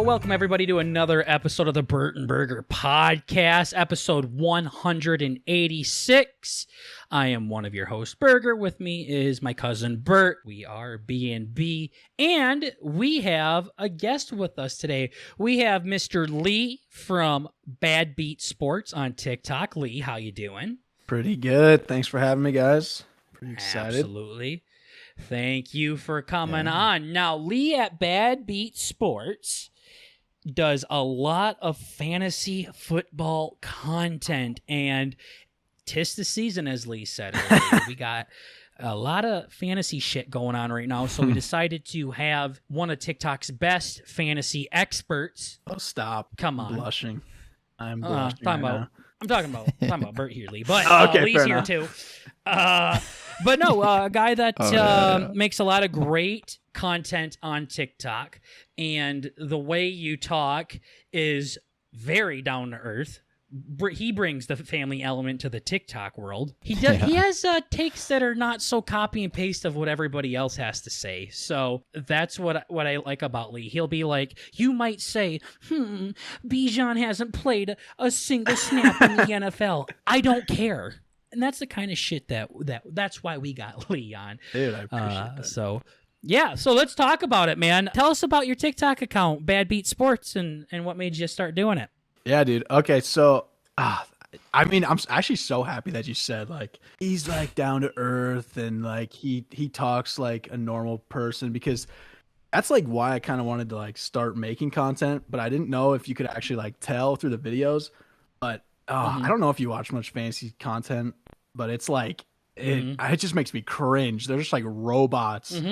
welcome everybody to another episode of the Burton Burger Podcast, episode 186. I am one of your hosts, Burger. With me is my cousin Bert. We are B&B, and we have a guest with us today. We have Mr. Lee from Bad Beat Sports on TikTok. Lee, how you doing? Pretty good. Thanks for having me, guys. Pretty excited. Absolutely. Thank you for coming on. Now, Lee at Bad Beat Sports does a lot of fantasy football content, and 'tis the season, as Lee said earlier. We got a lot of fantasy shit going on right now, so we decided to have one of TikTok's best fantasy experts. Oh, stop. Come on. I'm blushing. I'm blushing I'm talking about Bert here, Lee, but okay, Lee's here enough. too. But no, a guy that makes a lot of great content on TikTok, and the way you talk is very down to earth. He brings the family element to the TikTok world. He does. He has takes that are not so copy and paste of what everybody else has to say. So that's what I like about Lee. He'll be like, you might say, Bijan hasn't played a single snap in the NFL. I don't care. And that's the kind of shit that's why we got Lee on. Dude, I appreciate that. So let's talk about it, man. Tell us about your TikTok account, Bad Beat Sports, and what made you start doing it. Yeah, dude. Okay, so I'm actually so happy that you said like he's like down to earth and like he talks like a normal person, because that's like why I kind of wanted to like start making content, but I didn't know if you could actually like tell through the videos. But I don't know if you watch much fantasy content, but it's like it just makes me cringe. They're just like robots,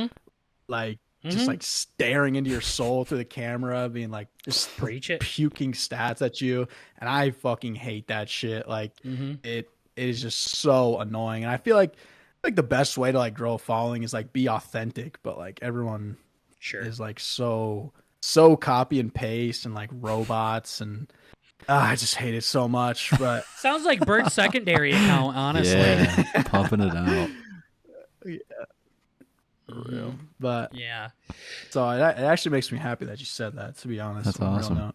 like just like staring into your soul through the camera, being like just Preach it. puking stats at you, and I fucking hate that shit. Like it is just so annoying, and I feel like the best way to like grow a following is like be authentic, but like everyone is like so copy and paste and like robots, and I just hate it so much. But sounds like Bert's secondary account, honestly. Yeah, pumping it out. Yeah. Real. But yeah, so it actually makes me happy that you said that, to be honest. That's awesome.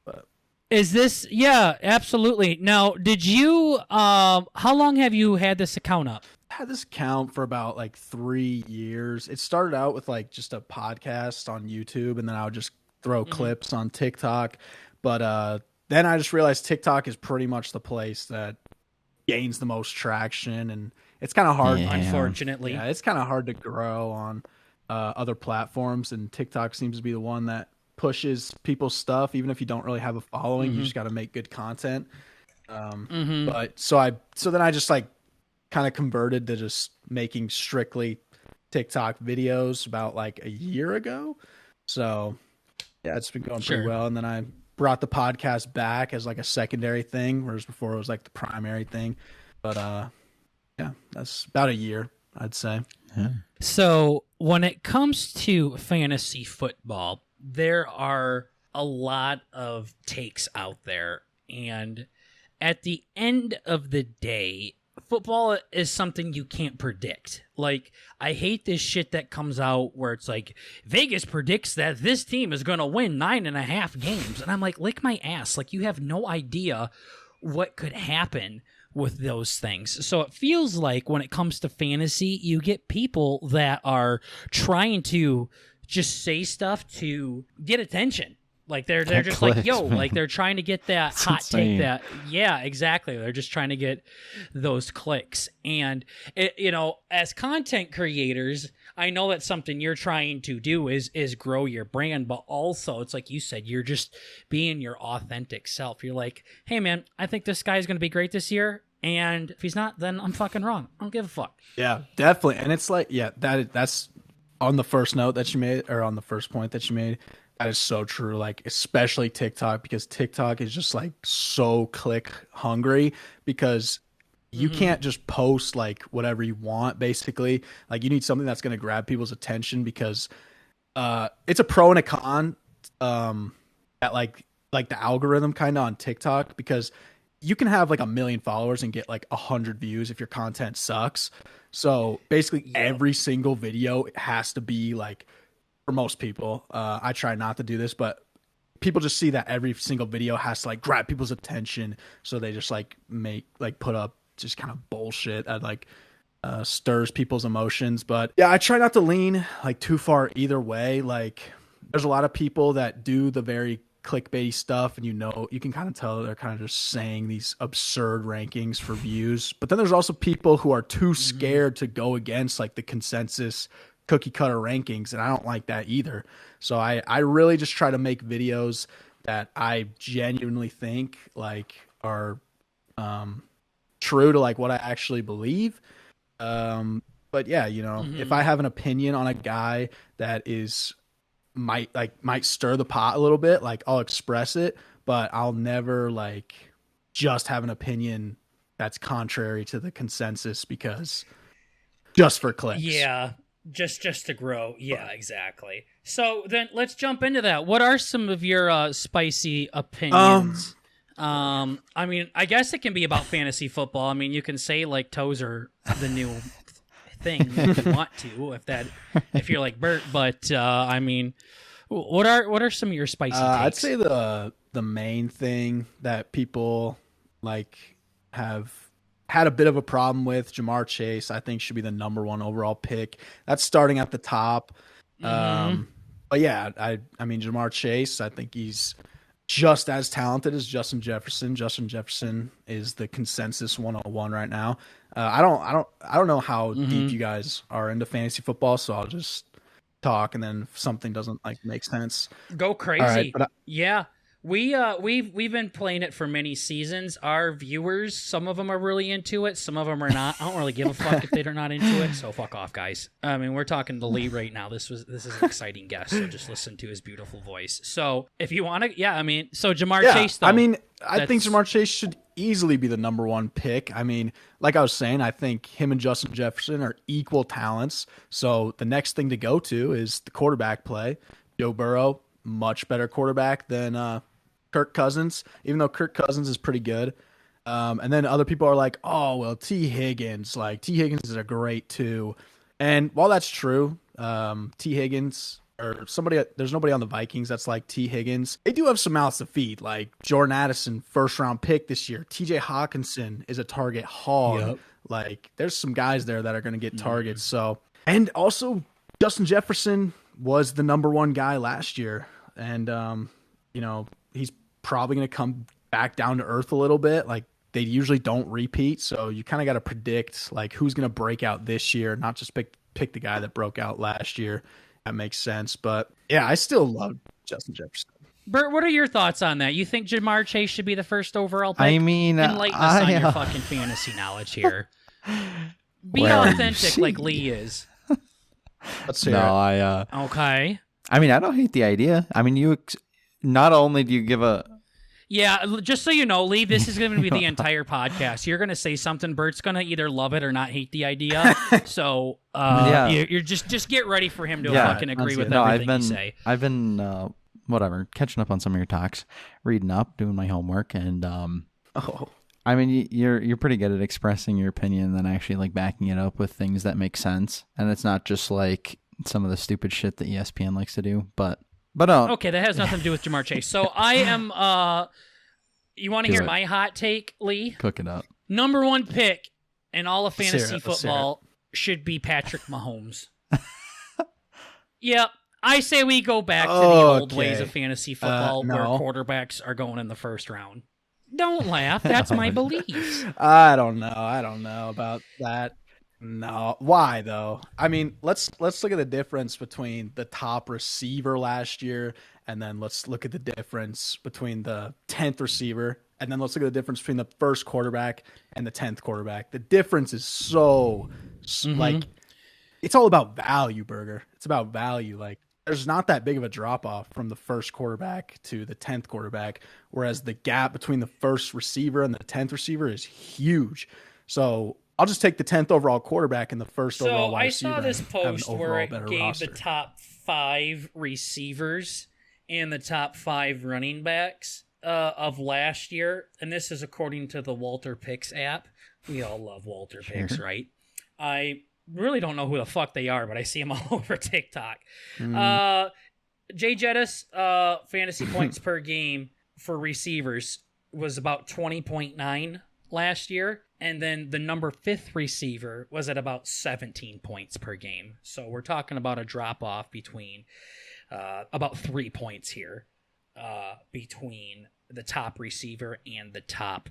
But is this absolutely. Now, did you how long have you had this account up? I had this account for about like 3 years. It started out with like just a podcast on YouTube, and then I would just throw clips on TikTok. But then I just realized TikTok is pretty much the place that gains the most traction, and it's kind of hard. Yeah. Unfortunately, Yeah, it's kind of hard to grow on other platforms, and TikTok seems to be the one that pushes people's stuff, even if you don't really have a following. You just got to make good content. But so then I just like kind of converted to just making strictly TikTok videos about like a year ago. So yeah, it's been going pretty well. And then I brought the podcast back as like a secondary thing, whereas before it was like the primary thing. But yeah, that's about a year, I'd say. Yeah. So when it comes to fantasy football, there are a lot of takes out there, and at the end of the day, football is something you can't predict. Like, I hate this shit that comes out where it's like, Vegas predicts that this team is going to win 9.5 games. And I'm like, lick my ass. Like, you have no idea what could happen with those things. So it feels like when it comes to fantasy, you get people that are trying to just say stuff to get attention. Like they're just clicks, like, yo, man. like they're trying to get that It's hot insane. take that, yeah, exactly. They're just trying to get those clicks. And, as content creators, I know that's something you're trying to do is grow your brand, but also it's like you said, you're just being your authentic self. You're like, hey man, I think this guy's going to be great this year. And if he's not, then I'm fucking wrong. I don't give a fuck. Yeah, definitely. And it's like, yeah, that's on the first note that you made, or on the first point that you made. That is so true. Like, especially TikTok, because TikTok is just like so click hungry, because you can't just post like whatever you want, basically. Like, you need something that's going to grab people's attention, because it's a pro and a con at like the algorithm kind of on TikTok, because you can have like 1 million followers and get like 100 views if your content sucks. So basically every single video has to be like, for most people, I try not to do this, but people just see that every single video has to like grab people's attention, so they just like put up just kind of bullshit that like stirs people's emotions. But yeah, I try not to lean like too far either way. Like there's a lot of people that do the very clickbaity stuff, and you can kind of tell they're kind of just saying these absurd rankings for views. But then there's also people who are too scared to go against like the consensus cookie cutter rankings, and I don't like that either. So I really just try to make videos that I genuinely think like are true to like what I actually believe. But yeah, if I have an opinion on a guy that might stir the pot a little bit, like I'll express it, but I'll never like just have an opinion that's contrary to the consensus because just for clicks. Yeah, just to grow. Yeah, exactly. So then let's jump into that. What are some of your spicy opinions? I mean, I guess it can be about fantasy football. I mean, you can say like toes are the new thing if you want to, if you're like Bert, but I mean, what are some of your spicy takes? I'd say the main thing that people like have had a bit of a problem with, Ja'Marr Chase, I think should be the number 1 overall pick. That's starting at the top. But yeah, I mean Ja'Marr Chase, I think he's just as talented as Justin Jefferson. Justin Jefferson is the consensus 101 right now. I don't know how deep you guys are into fantasy football, so I'll just talk, and then if something doesn't like make sense, go crazy. Right, yeah. We've been playing it for many seasons. Our viewers, some of them are really into it, some of them are not. I don't really give a fuck if they're not into it, so fuck off, guys. I mean, we're talking to Lee right now. This is an exciting guest, so just listen to his beautiful voice. So if you want to, so Ja'Marr Chase, though. I mean, I think Ja'Marr Chase should easily be the number 1 pick. I mean, like I was saying, I think him and Justin Jefferson are equal talents. So the next thing to go to is the quarterback play. Joe Burrow, much better quarterback than Kirk Cousins, even though Kirk Cousins is pretty good. And then other people are like, oh, well, T. Higgins. Like, T. Higgins is a great too. And while that's true, T. Higgins or there's nobody on the Vikings that's like T. Higgins. They do have some mouths to feed, like Jordan Addison, 1st-round pick this year. TJ Hawkinson is a target hog. Yep. Like, there's some guys there that are going to get targets. So, and also Justin Jefferson was the number 1 guy last year. And, he's probably going to come back down to earth a little bit. Like, they usually don't repeat. So you kind of got to predict like who's going to break out this year, not just pick the guy that broke out last year. That makes sense. But yeah, I still love Justin Jefferson. Bert, what are your thoughts on that? You think Ja'Marr Chase should be the 1st overall pick? I mean, enlighten us on your fucking fantasy knowledge here. Be authentic like Lee is. Let's hear it. Okay. I mean, I don't hate the idea. I mean, not only do you give a... Yeah, just so you know, Lee, this is going to be the entire podcast. You're going to say something. Bert's going to either love it or not hate the idea. So you're just get ready for him to fucking agree with everything you say. I've been catching up on some of your talks, reading up, doing my homework, and I mean, you're pretty good at expressing your opinion and then actually like backing it up with things that make sense, and it's not just like some of the stupid shit that ESPN likes to do, but okay, that has nothing to do with Ja'Marr Chase. So I am you want to hear my hot take, Lee? Cook it up. Number 1 pick in all of fantasy football should be Patrick Mahomes. Yep. I say we go back to the old ways of fantasy football where quarterbacks are going in the 1st round. Don't laugh. That's my belief. I don't know about that. No, why though? I mean, let's look at the difference between the top receiver last year, and then let's look at the difference between the 10th receiver, and then let's look at the difference between the 1st quarterback and the 10th quarterback. The difference is so like it's all about value, Burger. It's about value. Like, there's not that big of a drop off from the 1st quarterback to the 10th quarterback, whereas the gap between the 1st receiver and the 10th receiver is huge. So I'll just take the 10th overall quarterback and the 1st overall wide receiver. So I saw this post where it gave the top 5 receivers and the top 5 running backs of last year, and this is according to the Walter Picks app. We all love Walter Picks, right? I really don't know who the fuck they are, but I see them all over TikTok. Jay Jettis, fantasy points per game for receivers was about 20.9 last year. And then the number 5th receiver was at about 17 points per game. So we're talking about a drop-off between about 3 points here between the top receiver and the top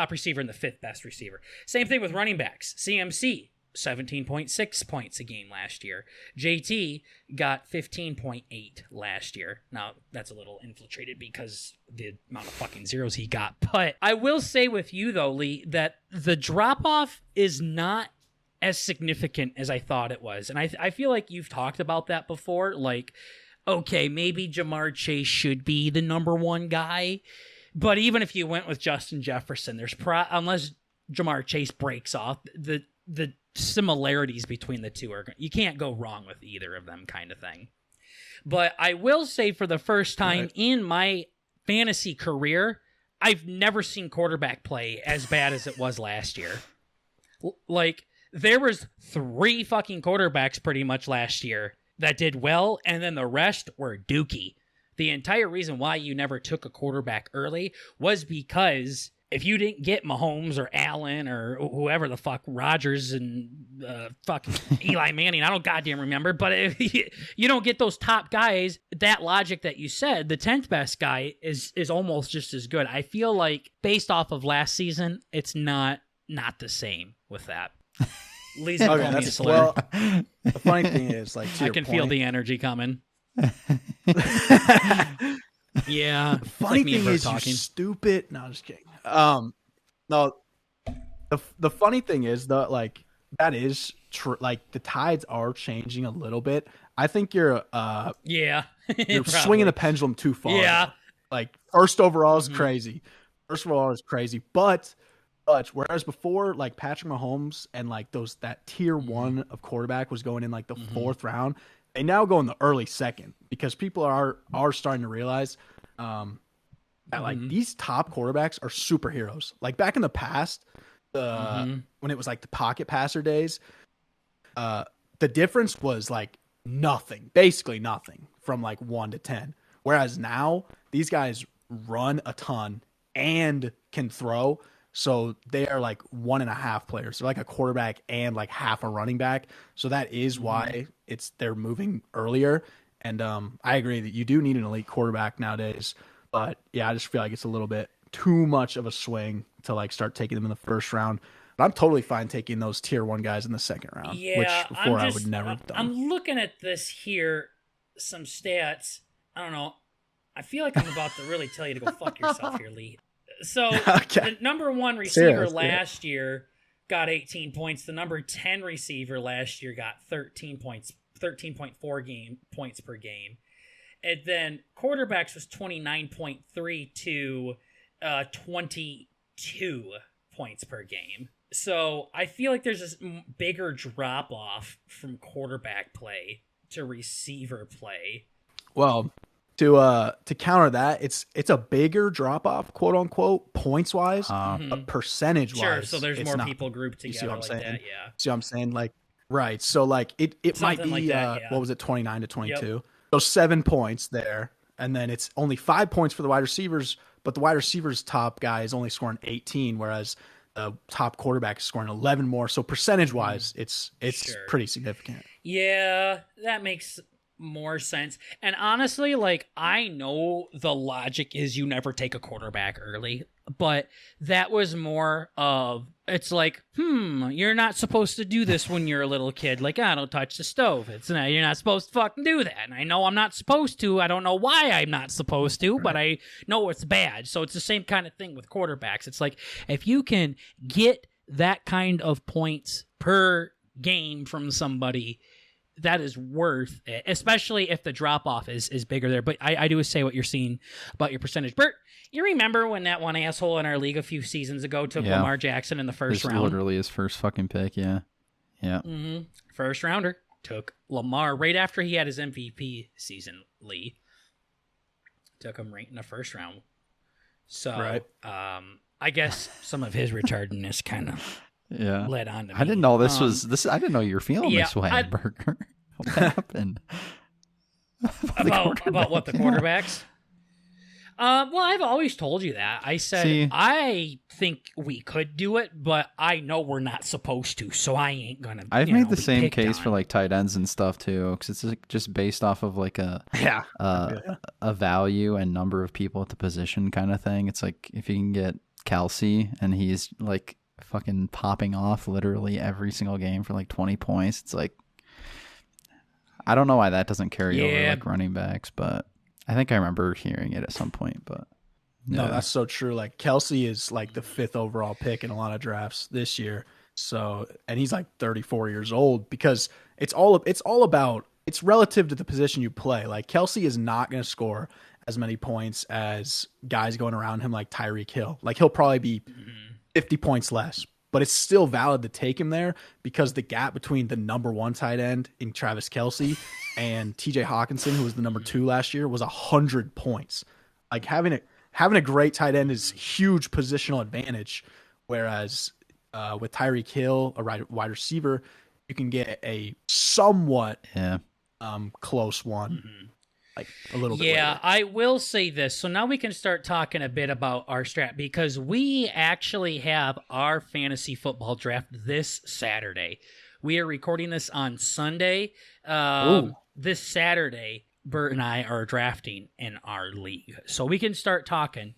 receiver and the 5th best receiver. Same thing with running backs. CMC, 17.6 points a game last year. JT got 15.8 last year. Now, that's a little infiltrated because the amount of fucking zeros he got. But I will say with you, though, Lee, that the drop-off is not as significant as I thought it was. And I feel like you've talked about that before. Like, okay, maybe Jamar Chase should be the number 1 guy. But even if you went with Justin Jefferson, unless Jamar Chase breaks off, the similarities between the two you can't go wrong with either of them, kind of thing. But I will say, for the first time in my fantasy career, I've never seen quarterback play as bad as it was last year. Like, there was 3 fucking quarterbacks pretty much last year that did well, and then the rest were dookie. The entire reason why you never took a quarterback early was because if you didn't get Mahomes or Allen or whoever the fuck, Rodgers and fucking Eli Manning, I don't goddamn remember, but if you don't get those top guys, that logic that you said, the 10th best guy is almost just as good. I feel like, based off of last season, it's not the same with that. Lee's gonna call me a slur. Well, the funny thing is, like, I can feel the energy coming. Yeah. Funny thing is, you stupid. No, I'm just kidding. No, the funny thing is, though, like, that is true. Like, the tides are changing a little bit. I think you're you're swinging the pendulum too far. Yeah. Like, first overall is crazy. First overall is crazy, but whereas before, like, Patrick Mahomes and like that tier 1 of quarterback was going in like the 4th round, they now go in the early 2nd because people are starting to realize that like these top quarterbacks are superheroes. Like, back in the past, when it was like the pocket passer days, the difference was like nothing, basically nothing, from like 1 to 10. Whereas now these guys run a ton and can throw. So they are like 1.5 players. They're like a quarterback and like half a running back. So that is why they're moving earlier. And I agree that you do need an elite quarterback nowadays. But yeah, I just feel like it's a little bit too much of a swing to like start taking them in the 1st round. But I'm totally fine taking those tier 1 guys in the 2nd round. Yeah, which before I would never have done. I'm looking at this here, some stats. I don't know. I feel like I'm about to really tell you to go fuck yourself here, Lee. So the number 1 receiver last year got 18 points. The number 10 receiver last year got 13 points, 13.4 points per game. And then quarterbacks was 29.3 to 22 points per game. So I feel like there's this bigger drop off from quarterback play to receiver play. Well, to counter that, it's a bigger drop off, quote unquote, points wise, but percentage wise. Sure, so there's more people grouped together. You see what I'm saying? That, yeah. See what I'm saying? Like, right. So like it might be like that, what was it, 29 to 22? Yep. So 7 points there, and then it's only 5 points for the wide receivers, but the wide receivers top guy is only scoring 18, whereas the top quarterback is scoring 11 more. So percentage wise, it's pretty significant. Yeah, that makes more sense. And honestly, like, I know the logic is you never take a quarterback early, but that was more of, it's like, you're not supposed to do this when you're a little kid. Like, don't touch the stove. You're not supposed to fucking do that. And I know I'm not supposed to. I don't know why I'm not supposed to, but I know it's bad. So it's the same kind of thing with quarterbacks. It's like, if you can get that kind of points per game from somebody, that is worth it, especially if the drop-off is bigger there. But I do say what you're seeing about your percentage. Bert, you remember when that one asshole in our league a few seasons ago took Lamar Jackson in the first round? Literally his first fucking pick, yeah. First rounder. Took Lamar right after he had his MVP season, Lee. Took him right in the first round. So, I guess some of his retardedness kind of led on to me. I didn't know this was this. I didn't know you were feeling this way, Burger. What happened? About what, the quarterbacks? Well, I've always told you that. I said I think we could do it, but I know we're not supposed to, so I ain't gonna. I've made the same case for like tight ends and stuff too, because it's like just based off of like a value and number of people at the position kind of thing. It's like if you can get Kelsey and he's like fucking popping off literally every single game for like 20 points, it's like I don't know why that doesn't carry over like running backs, but I think I remember hearing it at some point. But no, that's so true. Like Kelsey is like the 5th overall pick in a lot of drafts this year. So, and he's like 34 years old because it's all about, it's relative to the position you play. Like Kelsey is not going to score as many points as guys going around him like Tyreek Hill. Like he'll probably be 50 points less, but it's still valid to take him there because the gap between the number 1 tight end in Travis Kelsey and TJ Hawkinson, who was the number 2 last year, was 100 points. Like having a great tight end is huge positional advantage. Whereas with Tyreek Hill, a wide receiver, you can get a somewhat close one. Like a little bit later. I will say this. So now we can start talking a bit about our strat because we actually have our fantasy football draft this Saturday. We are recording this on Sunday. This Saturday, Bert and I are drafting in our league. So we can start talking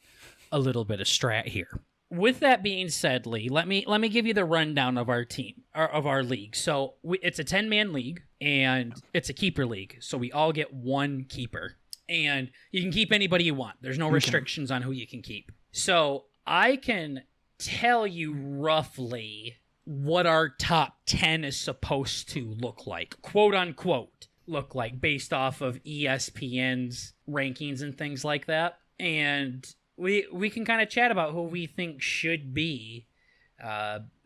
a little bit of strat here. With that being said, Lee, let me give you the rundown of our team, of our league. So it's a 10-man league, and it's a keeper league. So we all get 1 keeper, and you can keep anybody you want. There's no restrictions on who you can keep. So I can tell you roughly what our top 10 is supposed to look like, quote unquote, look like based off of ESPN's rankings and things like that. And we can kind of chat about who we think should be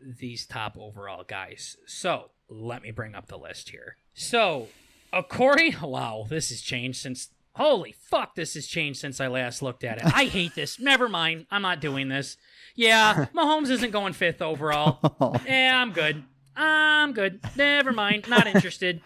these top overall guys. So let me bring up the list here. So wow, this has changed since, holy fuck, this has changed since I last looked at it. I hate this. Never mind. I'm not doing this. Yeah, Mahomes isn't going 5th overall. Yeah, I'm good. Never mind. Not interested.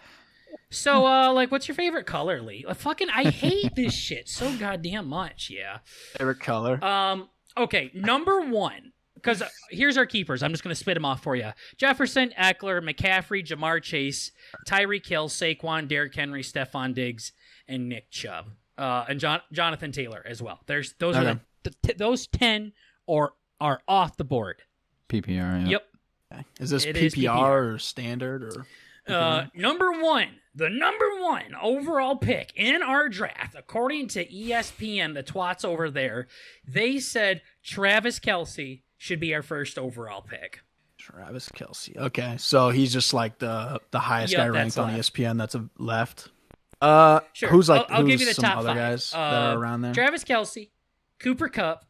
So, what's your favorite color, Lee? I hate this shit so goddamn much. Yeah. Favorite color? Okay, number 1. Because here's our keepers. I'm just going to spit them off for you. Jefferson, Eckler, McCaffrey, Jamar Chase, Tyreek Hill, Saquon, Derrick Henry, Stephon Diggs, and Nick Chubb. And Jonathan Taylor as well. Those 10 are off the board. PPR, yeah. Yep. Okay. Is this PPR or standard or? Number 1, the number 1 overall pick in our draft, according to ESPN, the twats over there, they said Travis Kelce should be our first overall pick. Travis Kelce. Okay, so he's just like the highest guy ranked on ESPN. That's a left. Sure. Who's I'll give you the some top other 5 guys that are around there? Travis Kelce, Cooper Kupp,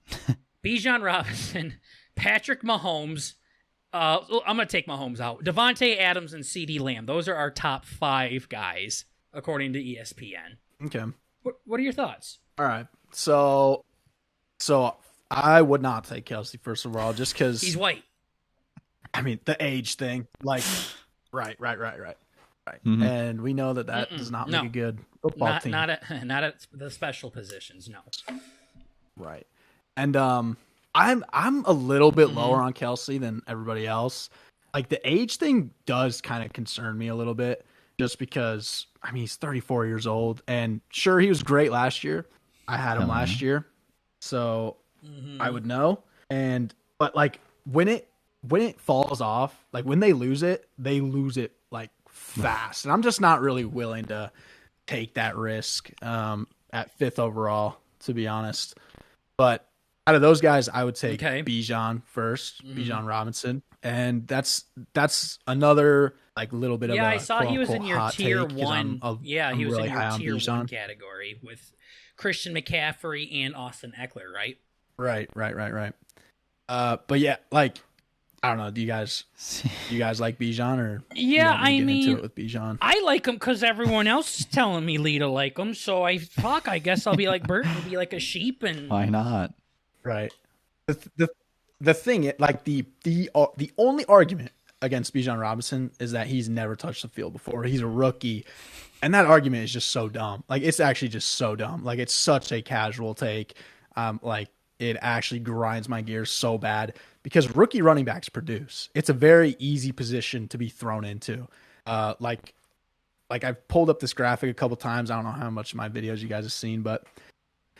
Bijan Robinson, Patrick Mahomes. I'm going to take Mahomes out. Devontae Adams and CeeDee Lamb. Those are our top 5 guys, according to ESPN. Okay. What are your thoughts? All right. So I would not take Kelce, first of all, just because... He's white. I mean, the age thing. Like, right. Mm-hmm. And we know that does not make a good football team. Not at the special positions, no. Right. And I'm a little bit lower on Kelce than everybody else. Like the age thing does kind of concern me a little bit just because, I mean, he's 34 years old and sure, he was great last year. I had him last year, so I would know. But like when it falls off, like when they lose it like fast. And I'm just not really willing to take that risk at 5th overall, to be honest. But out of those guys, I would take Bijan first, Bijan Robinson, and that's another like little bit of I saw he was in your tier 1. He was really in your tier 1 category with Christian McCaffrey and Austin Eckler, right? Right. But yeah, like I don't know. Do you guys like Bijan or? Yeah, I mean, into it with Bijan? I like him because everyone else is telling me Lee to like him. So I guess I'll be like Bert and be like a sheep. And why not? Right. The thing, like the only argument against Bijan Robinson is that he's never touched the field before. He's a rookie. And that argument is just so dumb. Like, it's actually just so dumb. Like, it's such a casual take. Like, it actually grinds my gears so bad because rookie running backs produce. It's a very easy position to be thrown into. Like I've pulled up this graphic a couple times. I don't know how much of my videos you guys have seen, but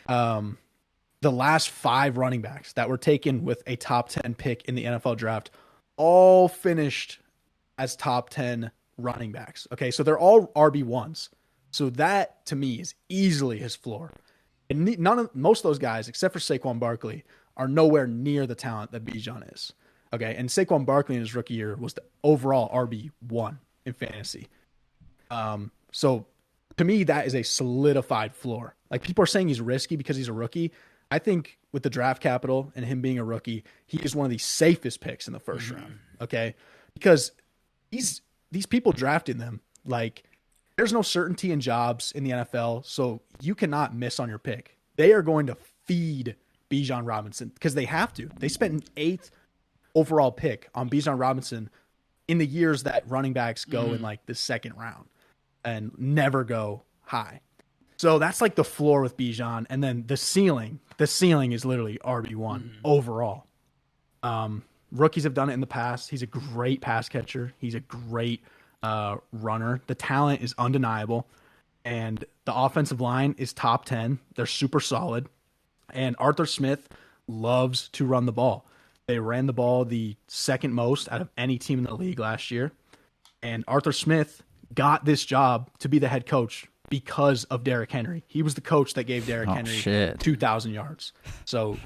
the last 5 running backs that were taken with a top 10 pick in the NFL draft all finished as top 10 running backs. Okay, so they're all RB1s. So that to me is easily his floor. And most of those guys, except for Saquon Barkley, are nowhere near the talent that Bijan is. Okay, and Saquon Barkley in his rookie year was the overall RB1 in fantasy. So to me, that is a solidified floor. Like, people are saying he's risky because he's a rookie. I think with the draft capital and him being a rookie, he is one of the safest picks in the first round. Okay, because these people drafting them, like, there's no certainty in jobs in the NFL, so you cannot miss on your pick. They are going to feed Bijan Robinson because they have to. They spent an 8th overall pick on Bijan Robinson in the years that running backs go in like the 2nd round and never go high. So that's like the floor with Bijan. And then the ceiling is literally RB1 overall. Rookies have done it in the past. He's a great pass catcher. He's a great runner. The talent is undeniable. And the offensive line is top 10. They're super solid. And Arthur Smith loves to run the ball. They ran the ball the 2nd most out of any team in the league last year. And Arthur Smith got this job to be the head coach because of Derrick Henry. He was the coach that gave Derrick Henry 2,000 yards. So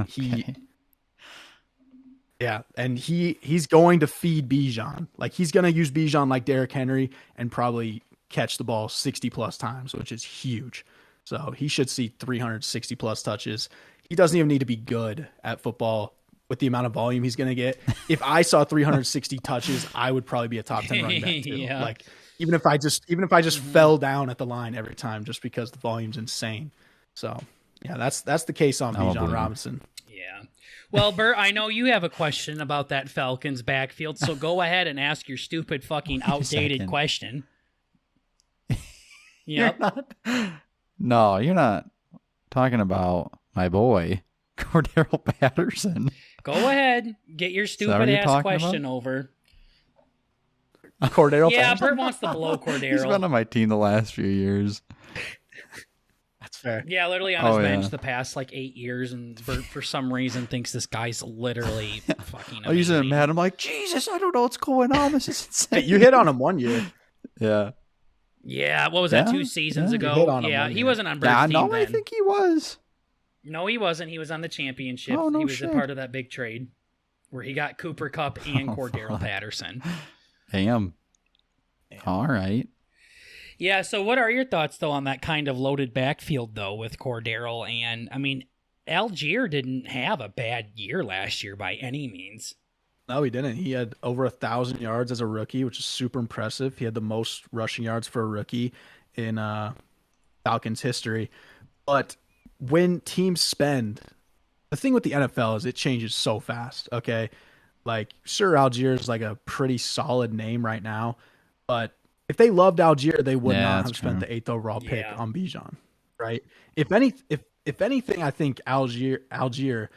yeah, and he's going to feed Bijan. Like, he's going to use Bijan like Derrick Henry and probably catch the ball 60 plus times, which is huge. So he should see 360 plus touches. He doesn't even need to be good at football with the amount of volume he's going to get. If I saw 360 touches, I would probably be a top 10 running back too. Yeah. Like, even if I just fell down at the line every time just because the volume's insane. So yeah, that's the case on Bijan Robinson. Yeah. Well, Bert, I know you have a question about that Falcons backfield, so go ahead and ask your stupid fucking outdated question. Yep. No, you're not talking about my boy, Cordero Patterson. Go ahead. Get your stupid ass question over. Cordero Yeah, Patterson? Bert wants to blow Cordero. He's been on my team the last few years. That's fair. Yeah, literally on his bench the past like 8 years, and Bert for some reason thinks this guy's literally fucking amazing. I used to mad. I'm like, Jesus, I don't know what's going on. This is insane. Hey, you hit on him one year. Yeah. Yeah, what was that, 2 seasons ago? Yeah, he wasn't on Bert's team then. I think he was. No, he wasn't. He was on the championship. Oh, no he was shit. a part of that big trade where he got Cooper Kupp and Cordero Patterson. Damn. All right. Yeah, so what are your thoughts, though, on that kind of loaded backfield, though, with Cordero? And, I mean, Algier didn't have a bad year last year by any means. No, he didn't. He had over 1,000 yards as a rookie, which is super impressive. He had the most rushing yards for a rookie in Falcons history. But when teams spend, the thing with the NFL is it changes so fast, okay? Like, sure, Algier is like a pretty solid name right now, but if they loved Algier, they would not have spent the 8th overall pick on Bijan, right? If anything, I think Algier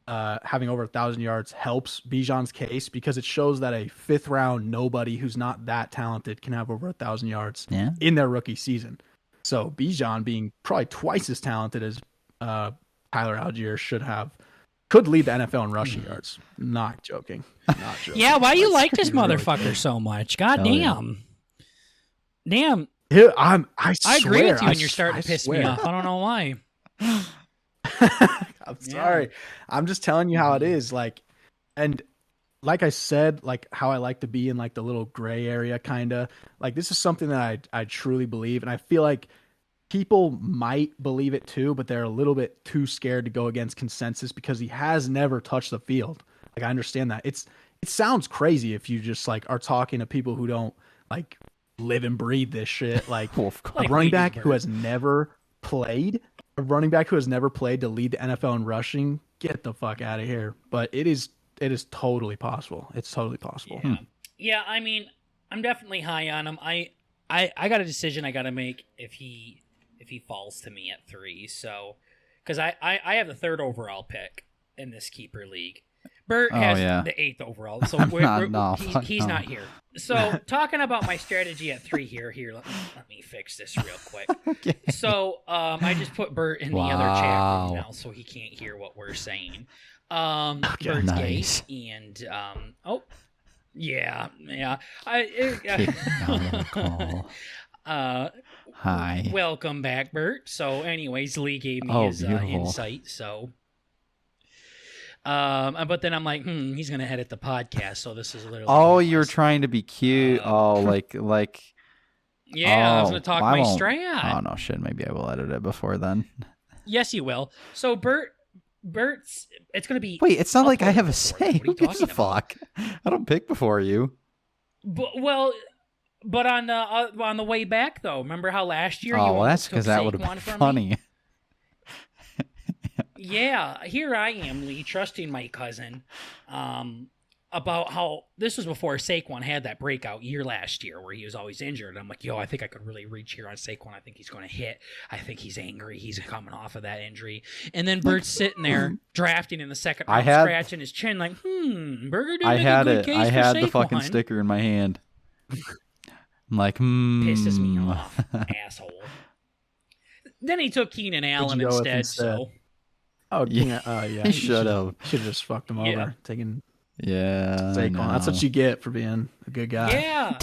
having over 1,000 yards helps Bijan's case because it shows that a 5th round nobody who's not that talented can have over 1,000 yards in their rookie season. So Bijan, being probably twice as talented as Tyler Algier could lead the NFL in rushing yards. Not joking. Yeah, why you like this motherfucker so much? God damn. Damn. Dude, I agree with you, and you're starting to piss me off. I don't know why. I'm sorry. I'm just telling you how it is. Like, and like I said, like how I like to be in like the little gray area, kind of like this is something that I truly believe. And I feel like people might believe it too, but they're a little bit too scared to go against consensus because he has never touched the field. Like, I understand that it sounds crazy if you just like are talking to people who don't like live and breathe this shit. Like, a running back who has never played to lead the NFL in rushing, get the fuck out of here. But it is totally possible. It's totally possible. Yeah, I mean, I'm definitely high on him. I I got a decision I got to make if he falls to me at 3. So, because I have the 3rd overall pick in this keeper league. Bert has the 8th overall, so he's not here. So, talking about my strategy at 3 here, let me fix this real quick. Okay. So, I just put Bert in the other chat room now, so he can't hear what we're saying. Bert's nice. gay, and yeah. Hi. Welcome back, Bert. So, anyways, Lee gave me his insight. So, but then I'm like, he's gonna edit the podcast, so this is literally. Oh, you're trying to be cute. Like. Yeah, I was gonna talk my strat. Oh no, shit. Maybe I will edit it before then. Yes, you will. So, Bert's. It's gonna be. Wait, it's not like I have a say. Who gives a fuck? I don't pick before you. But on the way back though, remember how last year? Oh, well, that's because that would have been funny. Yeah, here I am, Lee, trusting my cousin, about how this was before Saquon had that breakout year last year where he was always injured. I'm like, I think I could really reach here on Saquon. I think he's going to hit. I think he's angry. He's coming off of that injury. And then Bert's sitting there drafting in the second round, scratching his chin like, Burger did make a good case for Saquon. I had the fucking sticker in my hand. I'm like, pisses me off, asshole. Then he took Keenan Allen instead. So. Oh, yeah. Yeah. He should have. Should have just fucked him over. Taking. Yeah. Saquon. That's what you get for being a good guy.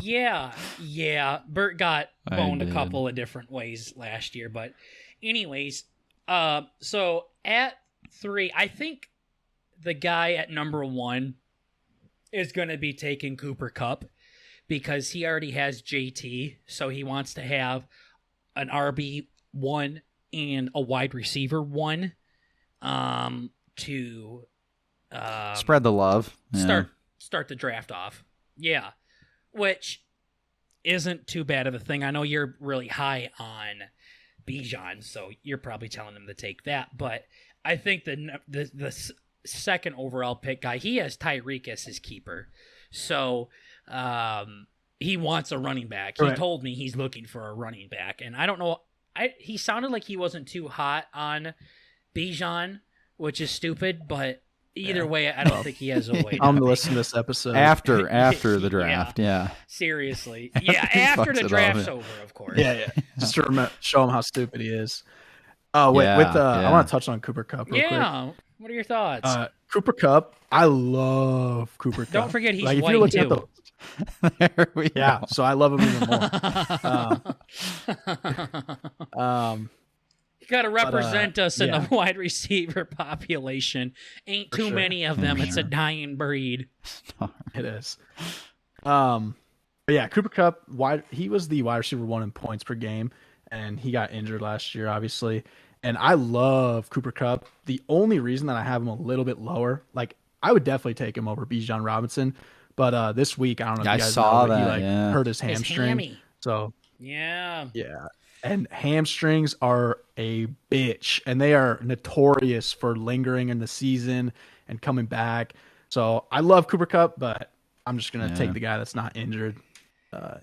Yeah. Yeah. Bert got boned a couple of different ways last year, but anyways, so at 3, I think the guy at number 1 is going to be taking Cooper Kupp because he already has JT, so he wants to have an RB1 and a wide receiver 1 to spread the love. Start the draft off. Yeah. Which isn't too bad of a thing. I know you're really high on Bijan, so you're probably telling him to take that, but I think the second overall pick guy, he has Tyreek as his keeper. So he wants a running back. He told me he's looking for a running back, and I don't know. He sounded like he wasn't too hot on Bijan, which is stupid, but either way, I don't think he has a way. I'm going to listen to this episode. After the draft, yeah. Seriously. Yeah, after the draft's over, of course. Yeah. Just to show him how stupid he is. I want to touch on Cooper Kupp real quick. Yeah. What are your thoughts? Cooper Kupp, I love Cooper Kupp. Don't forget he's white, too. There we go. So I love him even more. You got to represent us in the wide receiver population. Ain't too many of them. It's a dying breed. It is. But yeah, Cooper Kupp, he was the wide receiver 1 in points per game, and he got injured last year, obviously. And I love Cooper Kupp. The only reason that I have him a little bit lower, like I would definitely take him over Bijan Robinson, but this week I don't know if you guys saw know, that he hurt his hamstring. So yeah. And hamstrings are a bitch, and they are notorious for lingering in the season and coming back. So I love Cooper Kupp, but I'm just going to take the guy that's not injured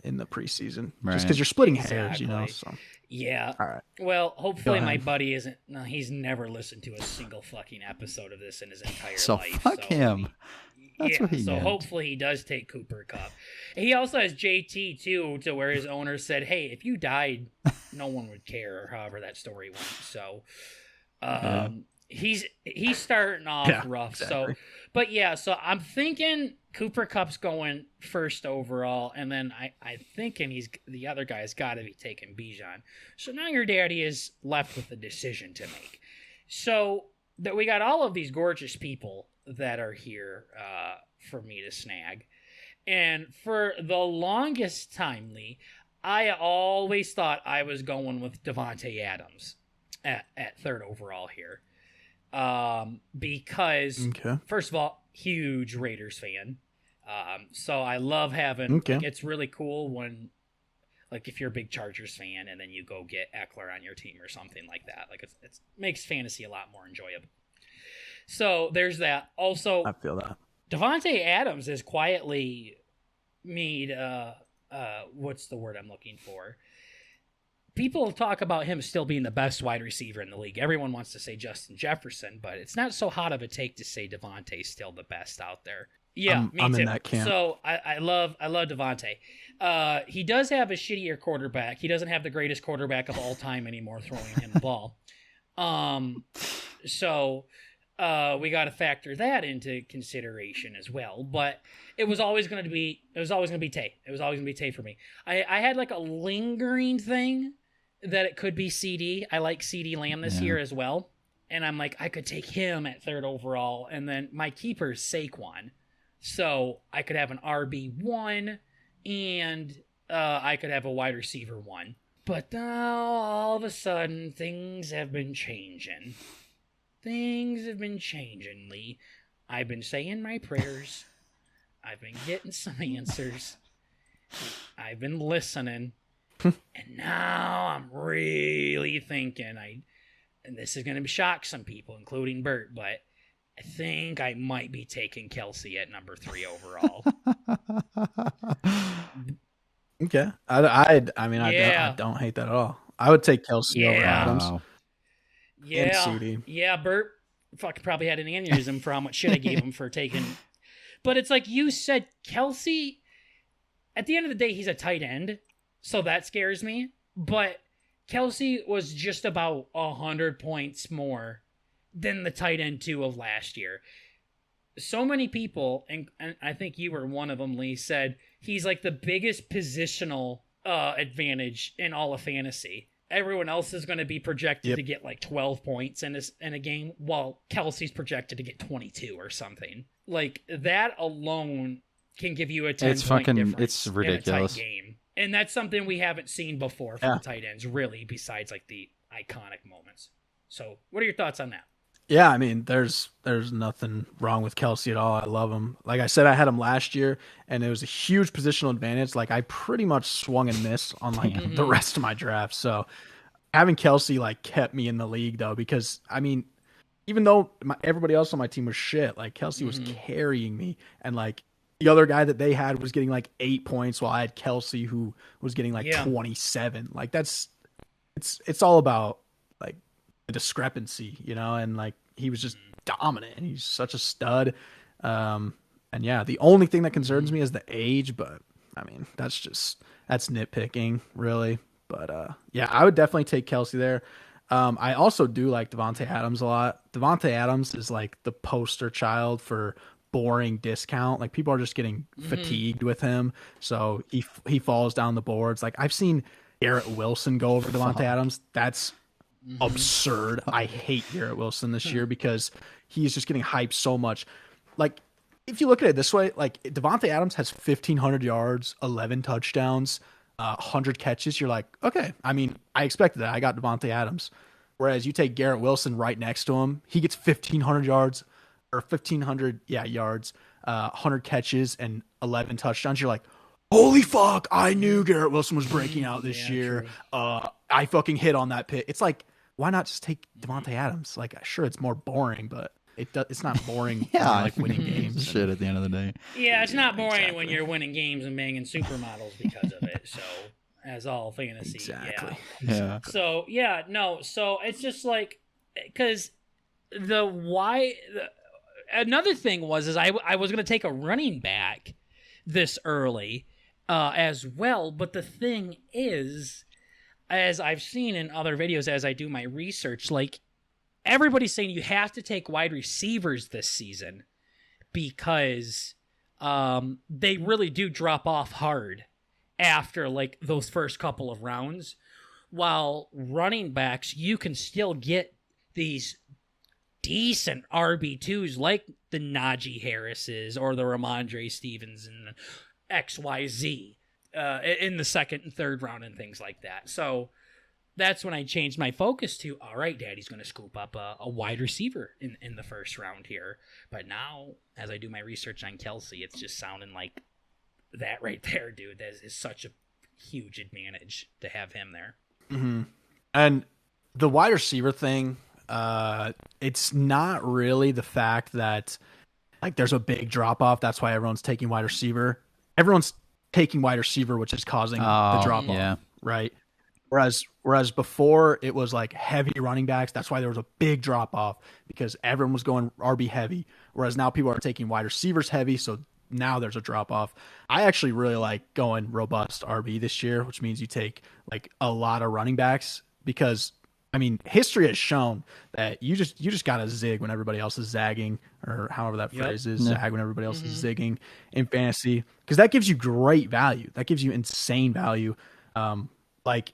in the preseason. Just because you're splitting hairs, So. Yeah. All right. Well, hopefully my buddy isn't. No, he's never listened to a single fucking episode of this in his entire life. So fuck him. That's what he meant. Hopefully he does take Cooper Kupp. He also has JT too, to where his owner said, "Hey, if you died, no one would care." Or however that story went. So, he's starting off rough. Exactly. So I'm thinking Cooper Kupp's going first overall, and then I'm thinking the other guy's got to be taking Bijan. So now your daddy is left with a decision to make. So that we got all of these gorgeous people that are here for me to snag. And for the longest time, Lee, I always thought I was going with Davante Adams at 3rd overall here. Because, first of all, huge Raiders fan. So I love having, it's really cool when, like, if you're a big Chargers fan and then you go get Eckler on your team or something like that. Like, it makes fantasy a lot more enjoyable. So there's that. Also, I feel that Davante Adams has quietly made what's the word I'm looking for? People talk about him still being the best wide receiver in the league. Everyone wants to say Justin Jefferson, but it's not so hot of a take to say Devontae's still the best out there. Yeah, I'm me too. in that camp. So I love Devontae. He does have a shittier quarterback. He doesn't have the greatest quarterback of all time anymore throwing him the ball. So we got to factor that into consideration as well. But it was always going to be Tay. It was always going to be Tay for me. I had like a lingering thing that it could be CD. I like CD Lamb this year as well. And I'm like, I could take him at 3rd overall. And then my keeper is Saquon. So I could have an RB1 and I could have a wide receiver 1. But now all of a sudden things have been changing. Lee. I've been saying my prayers. I've been getting some answers. I've been listening. And now I'm really thinking and this is going to shock some people, including Bert, but I think I might be taking Kelsey at number 3 overall. Okay. I don't hate that at all. I would take Kelsey over Adams. Wow. And CD. Yeah, Bert fucking probably had an aneurysm for how much shit I gave him for taking. But it's like you said, Kelsey, at the end of the day, he's a tight end, so that scares me. But Kelsey was just about 100 points more than the tight end 2 of last year. So many people, and I think you were one of them, Lee, said he's like the biggest positional advantage in all of fantasy. Everyone else is going to be projected to get like 12 points in a game, while Kelsey's projected to get 22 or something. Like, that alone can give you a 10-point difference. It's ridiculous. In a tight game. And that's something we haven't seen before from tight ends, really, besides like the iconic moments. So, what are your thoughts on that? Yeah, I mean, there's nothing wrong with Kelsey at all. I love him. Like I said, I had him last year, and it was a huge positional advantage. Like, I pretty much swung and missed on like the rest of my draft. So having Kelsey like kept me in the league though, because I mean, even though everybody else on my team was shit, like Kelsey was carrying me, and like the other guy that they had was getting like 8 points, while I had Kelsey who was getting like 27. Like it's all about like the discrepancy, you know, and like he was just dominant, and he's such a stud. And yeah, the only thing that concerns me is the age, but I mean, that's nitpicking really. But yeah, I would definitely take Kelsey there. I also do like Devontae Adams a lot. Devontae Adams is like the poster child for boring discount. Like, people are just getting fatigued with him, so he falls down the boards. Like, I've seen Garrett Wilson go over Devontae Adams. That's absurd. I hate Garrett Wilson this year because he's just getting hyped so much. Like, if you look at it this way, like Devontae Adams has 1,500 yards, 11 touchdowns, 100 catches. You're like, okay. I mean, I expected that. I got Devontae Adams. Whereas you take Garrett Wilson right next to him, he gets 1,500 yards, 100 catches and 11 touchdowns. You're like, holy fuck, I knew Garrett Wilson was breaking out this year. I fucking hit on that pit. It's like, why not just take Devontae Adams? Like, sure, it's more boring, but it's not boring. Like winning games. Shit, at the end of the day. Yeah, it's not boring when you're winning games and banging supermodels because of it. So, as all fantasy, exactly. Yeah. So yeah, no. So it's just like, because another thing was I was gonna take a running back this early, as well. But the thing is, as I've seen in other videos, as I do my research, like, everybody's saying you have to take wide receivers this season because they really do drop off hard after like those first couple of rounds, while running backs, you can still get these decent RB2s like the Najee Harrises or the Ramondre Stevens and XYZ in the second and third round and things like that. So that's when I changed my focus to, all right, Daddy's going to scoop up a wide receiver in the first round here. But now, as I do my research on Kelsey, it's just sounding like that right there, dude. That is such a huge advantage to have him there. Mm-hmm. And the wide receiver thing, it's not really the fact that like there's a big drop off. That's why everyone's taking wide receiver. Everyone's taking wide receiver, which is causing the drop off. Yeah. Right. Whereas before it was like heavy running backs. That's why there was a big drop off because everyone was going RB heavy. Whereas now people are taking wide receivers heavy. So now there's a drop off. I actually really like going robust RB this year, which means you take like a lot of running backs because I mean, history has shown that you just got to zig when everybody else is zagging, or however that phrase is, zag when everybody else is zigging in fantasy, because that gives you great value. That gives you insane value. Like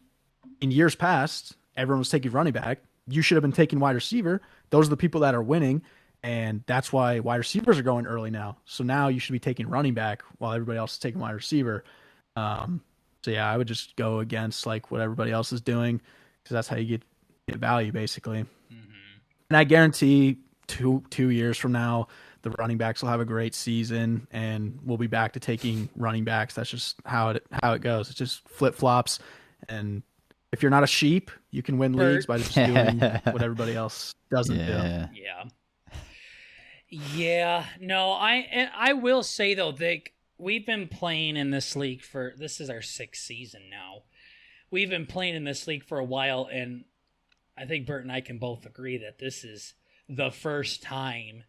in years past, everyone was taking running back. You should have been taking wide receiver. Those are the people that are winning, and that's why wide receivers are going early now. So now you should be taking running back while everybody else is taking wide receiver. So yeah, I would just go against like what everybody else is doing, because that's how you get value basically. And I guarantee two years from now the running backs will have a great season and we'll be back to taking running backs. That's just how it goes. It's just flip-flops, and if you're not a sheep you can win leagues by just doing what everybody else doesn't do. No, I will say though, we've been playing in this league this is our 6th season now. We've been playing in this league for a while, and I think Bert and I can both agree that this is the first time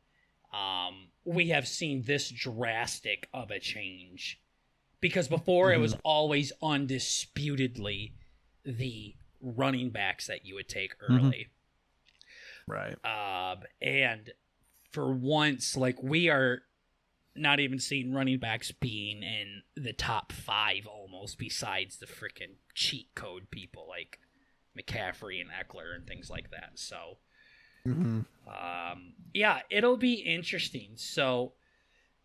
we have seen this drastic of a change. Because before it was always undisputedly the running backs that you would take early. Right. And for once, like, we are not even seeing running backs being in the top 5 almost, besides the freaking cheat code people like McCaffrey and Eckler and things like that. So, yeah, it'll be interesting. So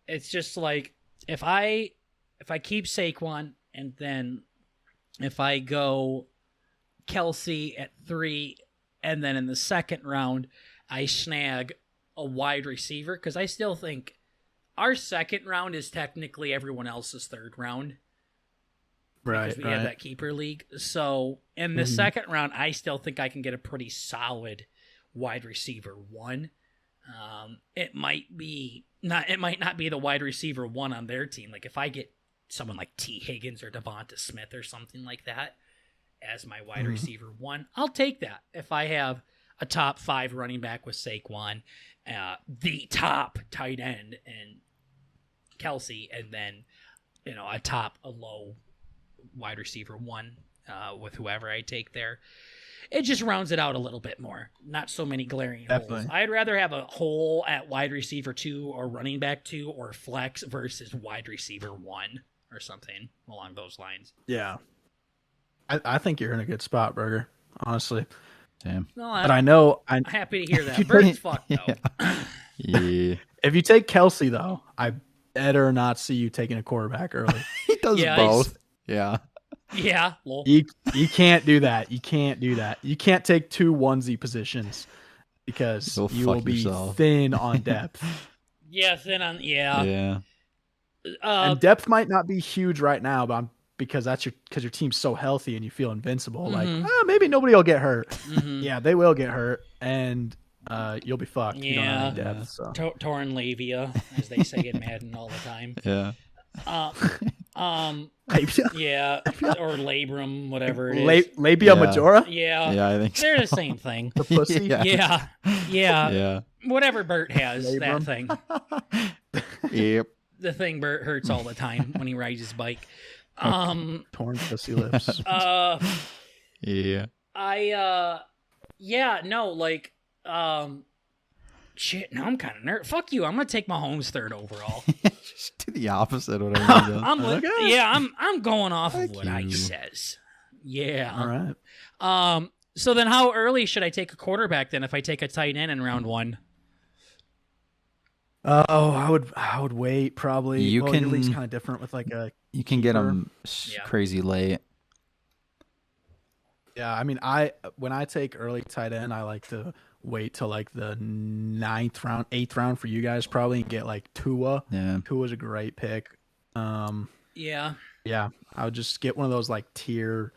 it's just like, if I keep Saquon, and then if I go Kelsey at 3, and then in the second round I snag a wide receiver, because I still think our second round is technically everyone else's third round. Because we have that keeper league. So in the second round, I still think I can get a pretty solid wide receiver 1. It might not be the wide receiver 1 on their team. Like if I get someone like T. Higgins or Devonta Smith or something like that as my wide receiver 1, I'll take that. If I have a top 5 running back with Saquon, the top tight end and Kelsey, and then a low wide receiver 1 with whoever I take there, it just rounds it out a little bit more. Not so many glaring holes. I'd rather have a hole at wide receiver 2 or running back 2 or flex versus wide receiver 1 or something along those lines. Yeah. I think you're in a good spot, Burger, honestly. Damn. No, but I'm happy to hear that. Bird's fucked, though. Yeah. If you take Kelsey, though, I better not see you taking a quarterback early. He does both. Yeah. Yeah. You can't do that. You can't do that. You can't take 2 onesie positions because you will be thin on depth. Yeah, thin on. Yeah. Yeah. And depth might not be huge right now, but because your team's so healthy and you feel invincible. Like, maybe nobody will get hurt. Yeah, they will get hurt, and you'll be fucked. Yeah. You don't have any depth, so. Torn labia, as they say in Madden all the time. Yeah. Labia? Yeah, or labrum, whatever it is. Labia majora? Yeah. Yeah, I think so. They're the same thing. The pussy? Yeah. Whatever Bert has, Labrum. that thing. Yep. The thing Bert hurts all the time when he rides his bike. Torn pussy lips. Yeah. Shit, now I'm kind of nervous. Fuck you, I'm going to take Mahomes 3rd overall. Just do the opposite of whatever he does. I'm going off of what I says. Yeah. All right. So then how early should I take a quarterback then if I take a tight end in round 1? I would wait probably. Your league's kind of different with like a. You can get them crazy late. Yeah, I mean, when I take early tight end, I like to wait till like the 9th round, 8th round for you guys probably, and get like Tua. Yeah, Tua's a great pick. Yeah, I would just get one of those like tier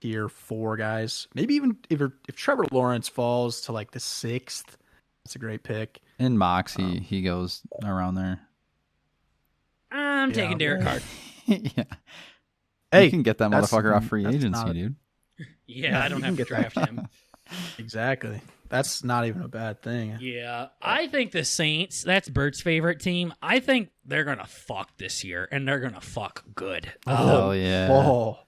4 guys. Maybe even if Trevor Lawrence falls to like the 6th, it's a great pick. In Moxie, he goes around there. I'm taking Derek Carr. Yeah. Hey, you can get that motherfucker off free agency, dude. Yeah, I don't have to draft him. Exactly. That's not even a bad thing. Yeah, I think the Saints, that's Bert's favorite team. I think they're going to fuck this year, and they're going to fuck good. Oh, yeah. Oh,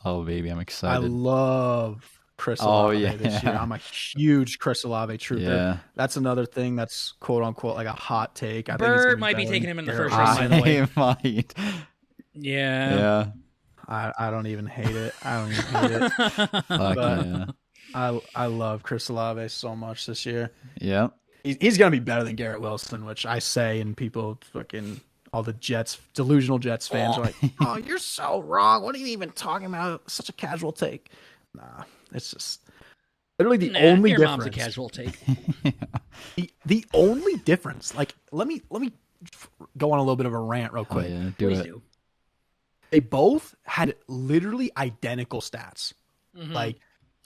Oh, baby, I'm I excited. love Chris Olave this year. yeah. I'm a huge Chris Olave truther. Yeah. That's another thing that's quote unquote like a hot take. I think he's Bert gonna might be better taking than him in the Garrett first round, Wilson. by the way. I might. Yeah. Yeah. I don't even hate it. I don't even hate it. Fuck But- yeah. I love Chris Olave so much this year. Yeah. He's gonna be better than Garrett Wilson, which I say, and people fucking all the delusional Jets fans are like, "Oh, you're so wrong. What are you even talking about? Such a casual take." Nah, it's just literally the only your mom's a difference. casual take. The only difference. Like, let me go on a little bit of a rant real Oh, quick. yeah. Do Please it. do. They both had literally identical stats. Mhm. Like,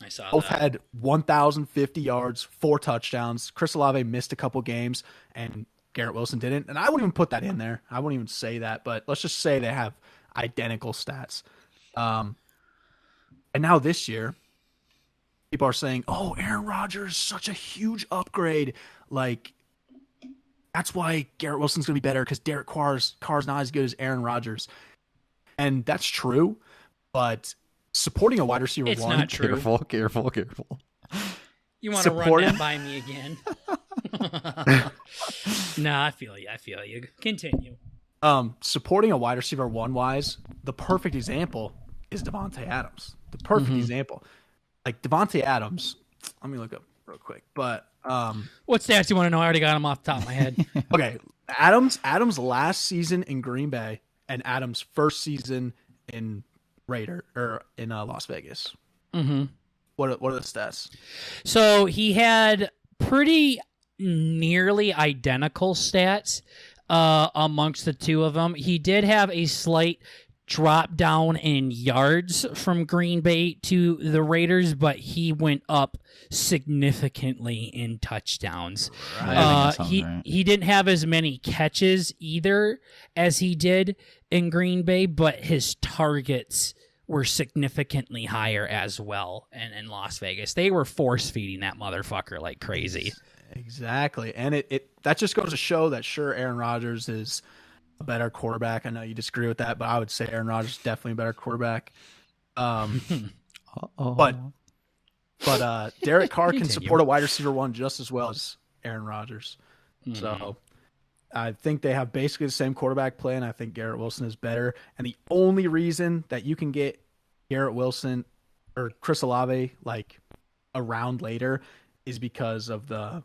I saw both that. had 1,050 yards, 4 touchdowns. Chris Olave missed a couple games, and Garrett Wilson didn't. And I wouldn't even put that in there. I wouldn't even say that. But let's just say they have identical stats. And now this year, people are saying, "Oh, Aaron Rodgers, such a huge upgrade." Like, that's why Garrett Wilson's going to be better because Derek Carr's not as good as Aaron Rodgers. And that's true. But supporting a wide receiver It's one, not true. Careful. You want to run supporting- that by me again? Nah, I feel you. Continue. supporting a wide receiver one wise, the perfect example is Devontae Adams. The perfect example. Like Devontae Adams, let me look up real quick. But What stats you want to know? I already got them off the top of my head. okay, Adams last season in Green Bay and Adams' first season in Las Vegas. Mm-hmm. What are the stats? So he had pretty nearly identical stats amongst the two of them. He did have a slight drop down in yards from Green Bay to the Raiders, but he went up significantly in touchdowns. I think that sounds He right. he didn't have as many catches either as he did in Green Bay, but his targets were significantly higher as well. And in Las Vegas, they were force feeding that motherfucker like crazy. Exactly. And it that just goes to show that sure Aaron Rodgers is a better quarterback. I know you disagree with that, but I would say Aaron Rodgers is definitely a better quarterback. Uh-oh. But Derek Carr can Continue. support a wide receiver one just as well as Aaron Rodgers. Mm-hmm. So I think they have basically the same quarterback play, and I think Garrett Wilson is better. And the only reason that you can get Garrett Wilson or Chris Olave like around later is because of the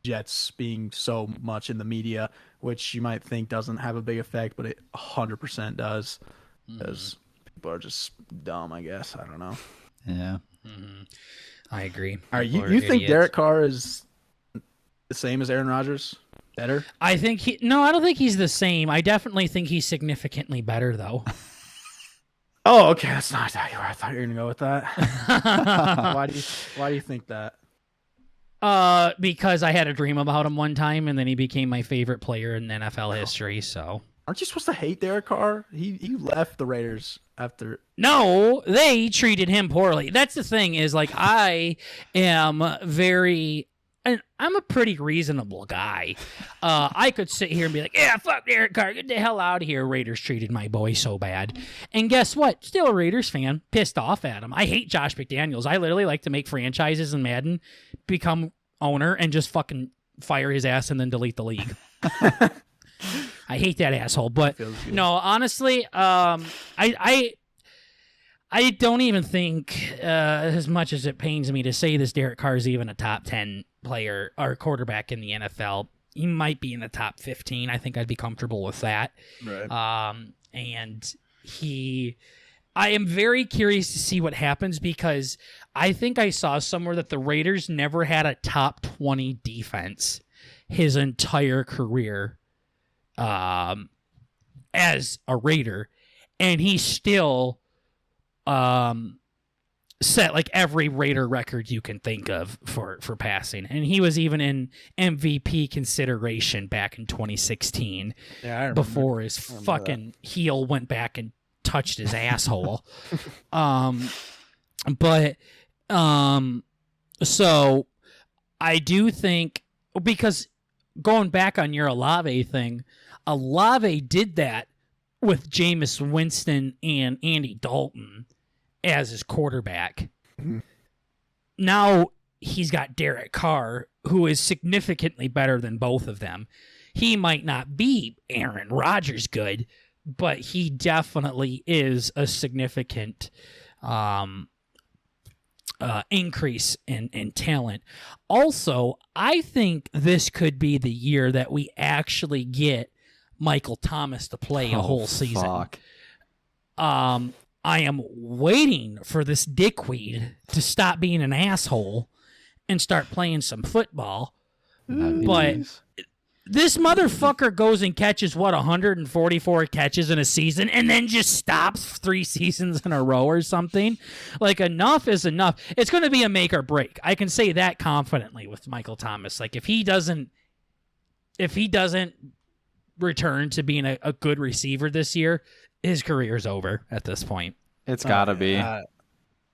Jets being so much in the media, which you might think doesn't have a big effect, but it 100% does because people are just dumb, I guess. I don't know. Yeah. I agree. All right, People are you think idiots. Derek Carr is the same as Aaron Rodgers? Better? I think I don't think he's the same. I definitely think he's significantly better though. Oh, okay. That's not exactly where I thought you were gonna go with that. Why do you think that? Because I had a dream about him one time, and then he became my favorite player in NFL history. So Aren't you supposed to hate Derek Carr? He left the Raiders after. no, they treated him poorly. That's the thing is like I am and I'm a pretty reasonable guy. I could sit here and be like, yeah, fuck Derek Carr, get the hell out of here. Raiders treated my boy so bad. And guess what? Still a Raiders fan, pissed off at him. I hate Josh McDaniels. I literally like to make franchises in Madden, become owner, and just fucking fire his ass and then delete the league. I hate that asshole. But Feels good. no, honestly, I don't even think, as much as it pains me to say this, Derek Carr is even a top 10 player or quarterback in the NFL. He might be in the top 15. I think I'd be comfortable with that. Right. And I am very curious to see what happens because I think I saw somewhere that the Raiders never had a top 20 defense his entire career as a Raider. And he still set like every Raider record you can think of for passing, and he was even in MVP consideration back in 2016. Yeah, I remember. Before his fucking heel went back and touched his asshole. So I do think, because going back on your Olave thing, Olave did that with Jameis Winston and Andy Dalton as his quarterback. Mhm. Now he's got Derek Carr, who is significantly better than both of them. He might not be Aaron Rodgers good, but he definitely is a significant increase in talent. Also, I think this could be the year that we actually get Michael Thomas to play a whole season. Fuck. I am waiting for this dickweed to stop being an asshole and start playing some football. That'd be But nice. this motherfucker goes and catches, 144 catches in a season and then just stops 3 seasons in a row or something? Like, enough is enough. It's going to be a make or break. I can say that confidently with Michael Thomas. Like, if he doesn't return to being a good receiver this year, his career's over at this point. It's gotta be. I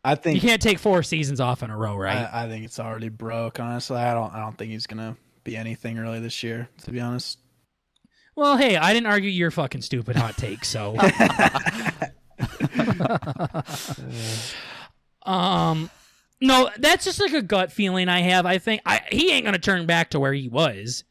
You think can't take 4 seasons off in a row, right? I think it's already broke. Honestly, I don't think he's gonna be anything really this year. To be honest. Well, hey, I didn't argue your fucking stupid hot take, so. No, that's just like a gut feeling I have. I think he ain't gonna turn back to where he was.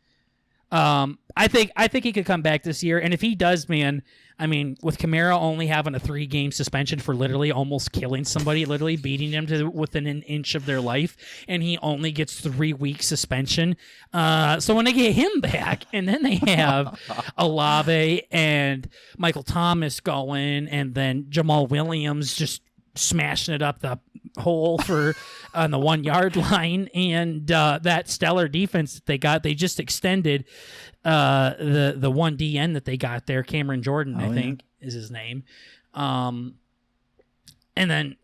I think he could come back this year, and if he does, man, I mean, with Kamara only having a 3-game suspension for literally almost killing somebody, literally beating them to within an inch of their life, and he only gets 3-week suspension. So when they get him back, and then they have Olave and Michael Thomas going, and then Jamal Williams just smashing it up the hole for on the 1-yard line, and that stellar defense that they just extended the one DN that they got there, Cameron Jordan, I think is his name. And then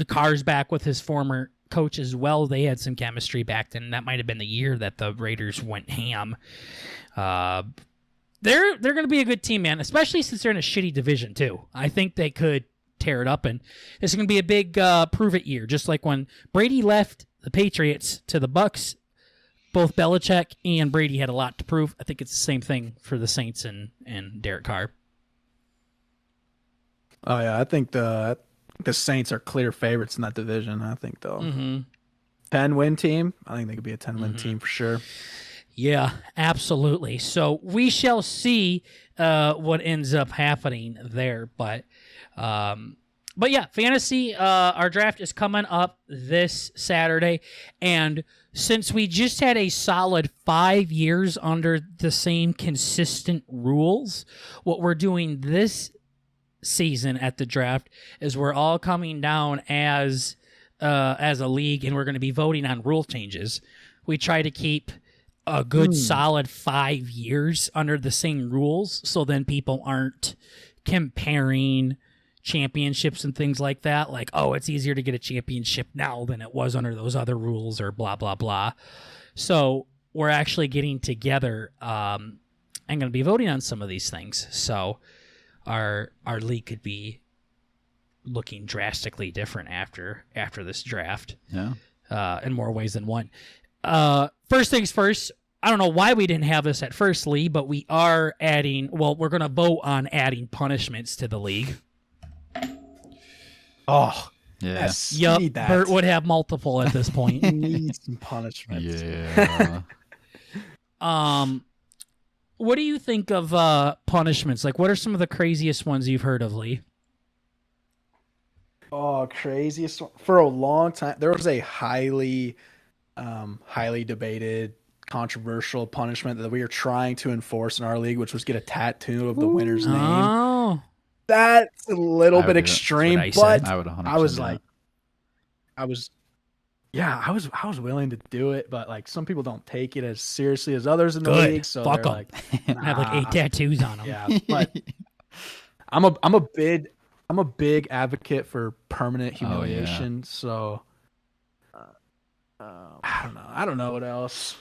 Carr's back with his former coach as well. They had some chemistry back then. That might have been the year that the Raiders went ham. They're going to be a good team, man, especially since they're in a shitty division too. I think they could tear it up, and this is going to be a big prove it year, just like when Brady left the Patriots to the Bucks. Both Belichick and Brady had a lot to prove. I think it's the same thing for the Saints and Derek Carr. Oh yeah, I think the Saints are clear favorites in that division. I think they'll 10-win team. I think they could be a 10-win team for sure. Yeah, absolutely. So we shall see what ends up happening there. But yeah, fantasy, our draft is coming up this Saturday. And since we just had a solid 5 years under the same consistent rules, what we're doing this season at the draft is we're all coming down as a league, and we're going to be voting on rule changes. We try to keep a good solid 5 years under the same rules, so then people aren't comparing championships and things like that, like, oh, it's easier to get a championship now than it was under those other rules, or blah blah blah. So we're actually getting together and going to be voting on some of these things, so our league could be looking drastically different after this draft. Yeah. In more ways than one. First things first, I don't know why we didn't have this at first, Lee, but we are adding, we're going to vote on adding punishments to the league. Oh, Yeah. yes. Yup, Need that. Bert would have multiple at this point. Need some punishments. Yeah. What do you think of punishments? Like, what are some of the craziest ones you've heard of, Lee? Oh, craziest one. For a long time, there was a highly debated, controversial punishment that we were trying to enforce in our league, which was get a tattoo of the winner's name. Oh, That's a little I bit would do that. extreme, That's what I but said. I would 100%. I was do like, I was willing to do it, but like some people don't take it as seriously as others in the Good. league, so Fuck they're 'em. like, have like 8 nah. tattoos on them. Yeah, but I'm a big I'm a big advocate for permanent Oh, yeah. humiliation. So I don't know. I don't know what else.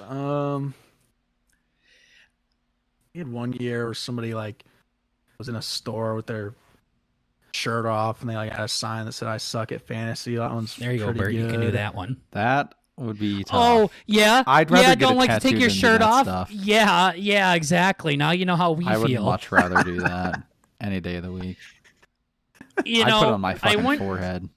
We had one year where somebody like was in a store with their shirt off, and they like had a sign that said "I suck at fantasy." That one's There you go, pretty Bert. You can do good. that one. That would be tough. Oh, yeah. I'd rather yeah, get don't a like to tattoo take your than do shirt that off. stuff. Yeah, exactly. Now you know how we I would feel. much rather do that any day of the week. You I know, put it on my I fucking went, forehead.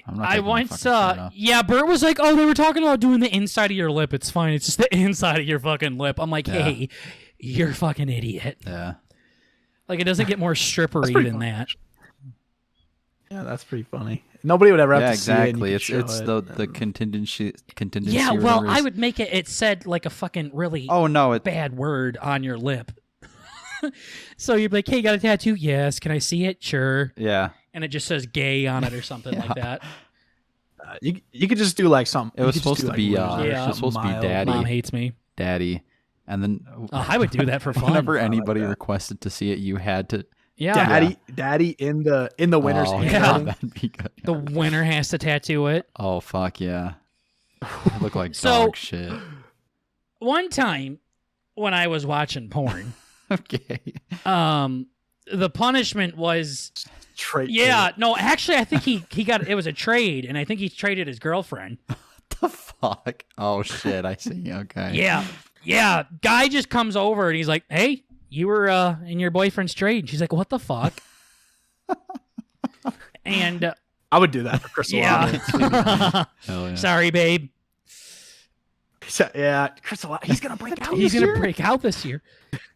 I'm not I taking my once fucking shirt off. yeah, Bert was like, "Oh, they were talking about doing the inside of your lip. It's fine. It's just the inside of your fucking lip." I'm like, Yeah. "Hey, you're a fucking idiot." Yeah. Like, it doesn't get more strippery pretty than funny. that. Yeah, that's pretty funny. Nobody would ever have Yeah, to exactly. see it. It's the contingency. Yeah, or well, whatever I is- would make it. It said like a fucking really Oh no! bad word on your lip. So you'd be like, "Hey, you got a tattoo? Yes. Can I see it? Sure." Yeah. And it just says "gay" on it or something like that. You could just do like something. It was supposed to be. It Yeah. was supposed to be mild. Mom daddy, hates me. daddy, and then I would do that for fun. whenever like anybody that. requested to see it, you had to. Yeah. Daddy in the winner's Oh, handwriting. that'd be good. The winner has to tattoo it. Oh fuck yeah! I look like So- dog shit. One time when I was watching porn, Okay. the punishment was no, actually I think he got it was a trade, and I think he traded his girlfriend. The fuck? Oh shit! I see. Okay. Yeah. Guy just comes over and he's like, "Hey, you were in your boyfriend's trade." And she's like, "What the fuck?" And I would do that for Chris Olave. Hell yeah. sorry, babe. Yeah, Chris Olave, he's gonna break out. He's this gonna year. break out this year.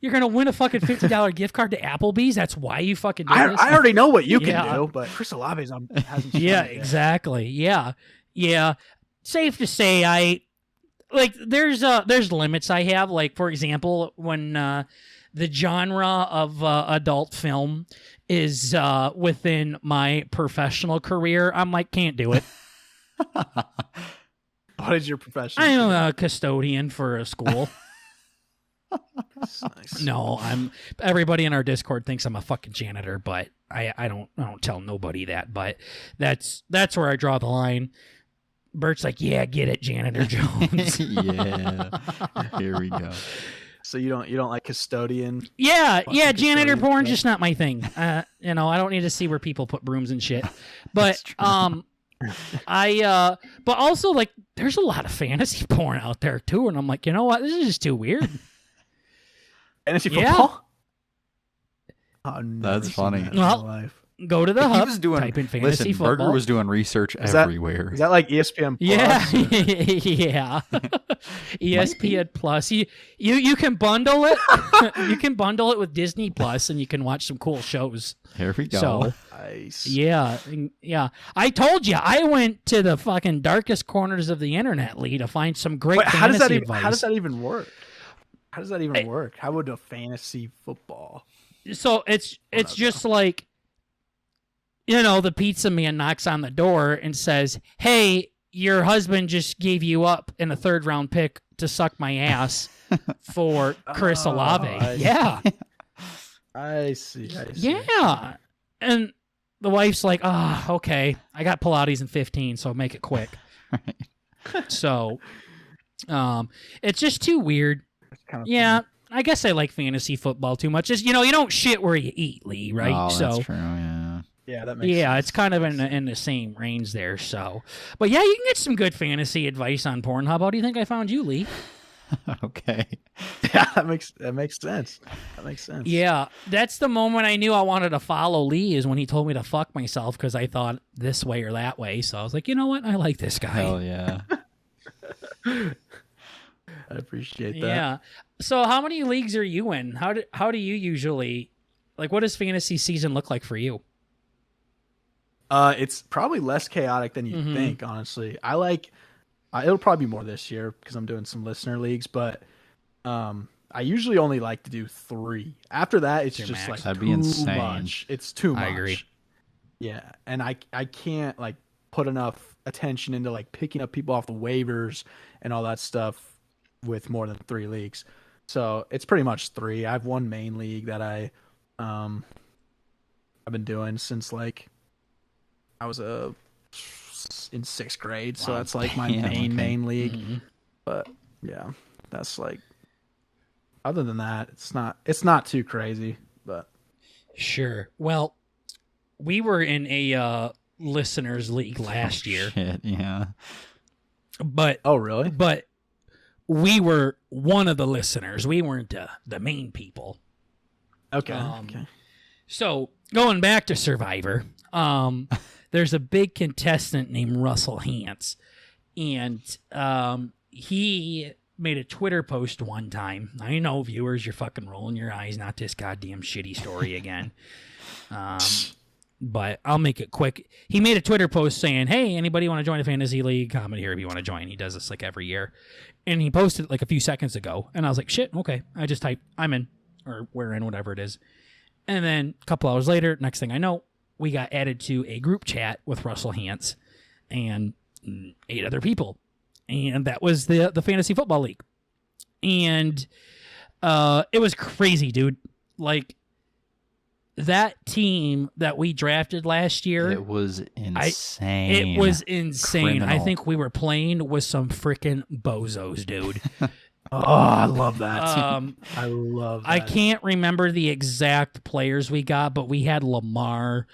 You're gonna win a fucking $50 gift card to Applebee's. That's why you fucking do this. I already know what you can Yeah. do, but Chris Olave's hasn't. Yeah, shown it yet. exactly. Yeah. Safe to say, there's limits I have. Like, for example, when the genre of adult film is within my professional career, I'm like, can't do it. What is your profession? I am a custodian for a school. Nice. No, everybody in our Discord thinks I'm a fucking janitor, but I don't tell nobody that. But that's where I draw the line. Bert's like, "Yeah, get it, Janitor Jones." Yeah. Here we go. So you don't like custodian? Yeah, Fucking janitor custodian porn's stuff. just not my thing. I don't need to see where people put brooms and shit. But That's true. but also like there's a lot of fantasy porn out there too, and I'm like, you know what? This is just too weird. Fantasy Yeah. football? I've never That's seen funny. that in my Well, life. Go to the He hub, was doing. type in fantasy Listen, football. Berger was doing research Is that- everywhere. Is that like ESPN Plus? Yeah, or- yeah. ESPN Plus. You can bundle it. You can bundle it with Disney Plus, and you can watch some cool shows. Here we go. So Nice. yeah. I told you I went to the fucking darkest corners of the internet, Lee, to find some great Wait, how does fantasy that advice. how does that even work? How does that even work? How would a fantasy football? So it's just like, the pizza man knocks on the door and says, "Hey, your husband just gave you up in a 3rd round pick to suck my ass for Chris Oh, Olave." I see. Yeah. I see. Yeah. And the wife's like, okay. I got Pilates in 15, so make it quick. So it's just too weird. It's kind of Yeah. I guess I like fantasy football too much. Just, you don't shit where you eat, Lee, right? Oh, so that's true. Yeah. Yeah, that makes yeah, sense. it's kind of in the same range there. So, but yeah, you can get some good fantasy advice on Pornhub. How do you think I found you, Lee? Okay. Yeah, that makes sense. That makes sense. Yeah, that's the moment I knew I wanted to follow Lee, is when he told me to fuck myself because I thought this way or that way. So I was like, you know what? I like this guy. Hell yeah. I appreciate that. Yeah. So how many leagues are you in? How do you usually, like, what does fantasy season look like for you? It's probably less chaotic than you Mhm. think, honestly. It'll probably be more this year because I'm doing some listener leagues, but I usually only like to do 3. After that, it's Your just max. like That'd too be insane. much. It's too much. I agree. Yeah, and I can't like put enough attention into like picking up people off the waivers and all that stuff with more than 3 leagues. So it's pretty much 3. I have one main league that I I've been doing since like I was in 6th grade, so that's like my main league. Mm-hmm. But yeah, that's like. Other than that, it's not too crazy, but Sure. Well, we were in a listeners league last year, Shit, yeah. but oh really? but we were one of the listeners. We weren't the main people. Okay. Okay. So going back to Survivor, there's a big contestant named Russell Hantz, and he made a Twitter post one time. I know, viewers, you're fucking rolling your eyes. Not this goddamn shitty story again. But I'll make it quick. He made a Twitter post saying, "Hey, anybody want to join a fantasy league? Comment here if you want to join." He does this like every year, and he posted it like a few seconds ago. And I was like, "Shit, okay." I just typed, "I'm in," or "We're in," whatever it is. And then a couple hours later, next thing I know, we got added to a group chat with Russell Hantz and 8 other people. And that was the Fantasy Football League. And it was crazy, dude. Like, that team that we drafted last year. It was insane. It was insane. Criminal. I think we were playing with some freaking bozos, dude. Oh, I love that. I love that. I can't remember the exact players we got, but we had Lamar.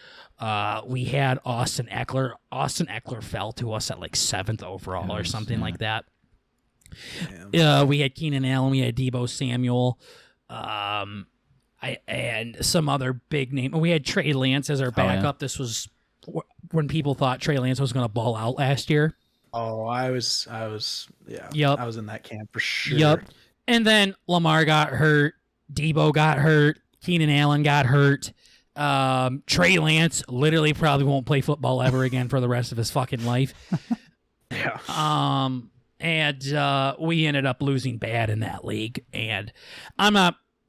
We had Austin Eckler. Austin Eckler fell to us at like 7th overall or something like that. We had Keenan Allen. We had Deebo Samuel. And some other big name. We had Trey Lance as our backup. Yeah. This was when people thought Trey Lance was going to ball out last year. Oh, I was, yeah. Yep. I was in that camp for sure. Yep. And then Lamar got hurt. Deebo got hurt. Keenan Allen got hurt. Trey Lance literally probably won't play football ever again for the rest of his fucking life. Yeah. And we ended up losing bad in that league. And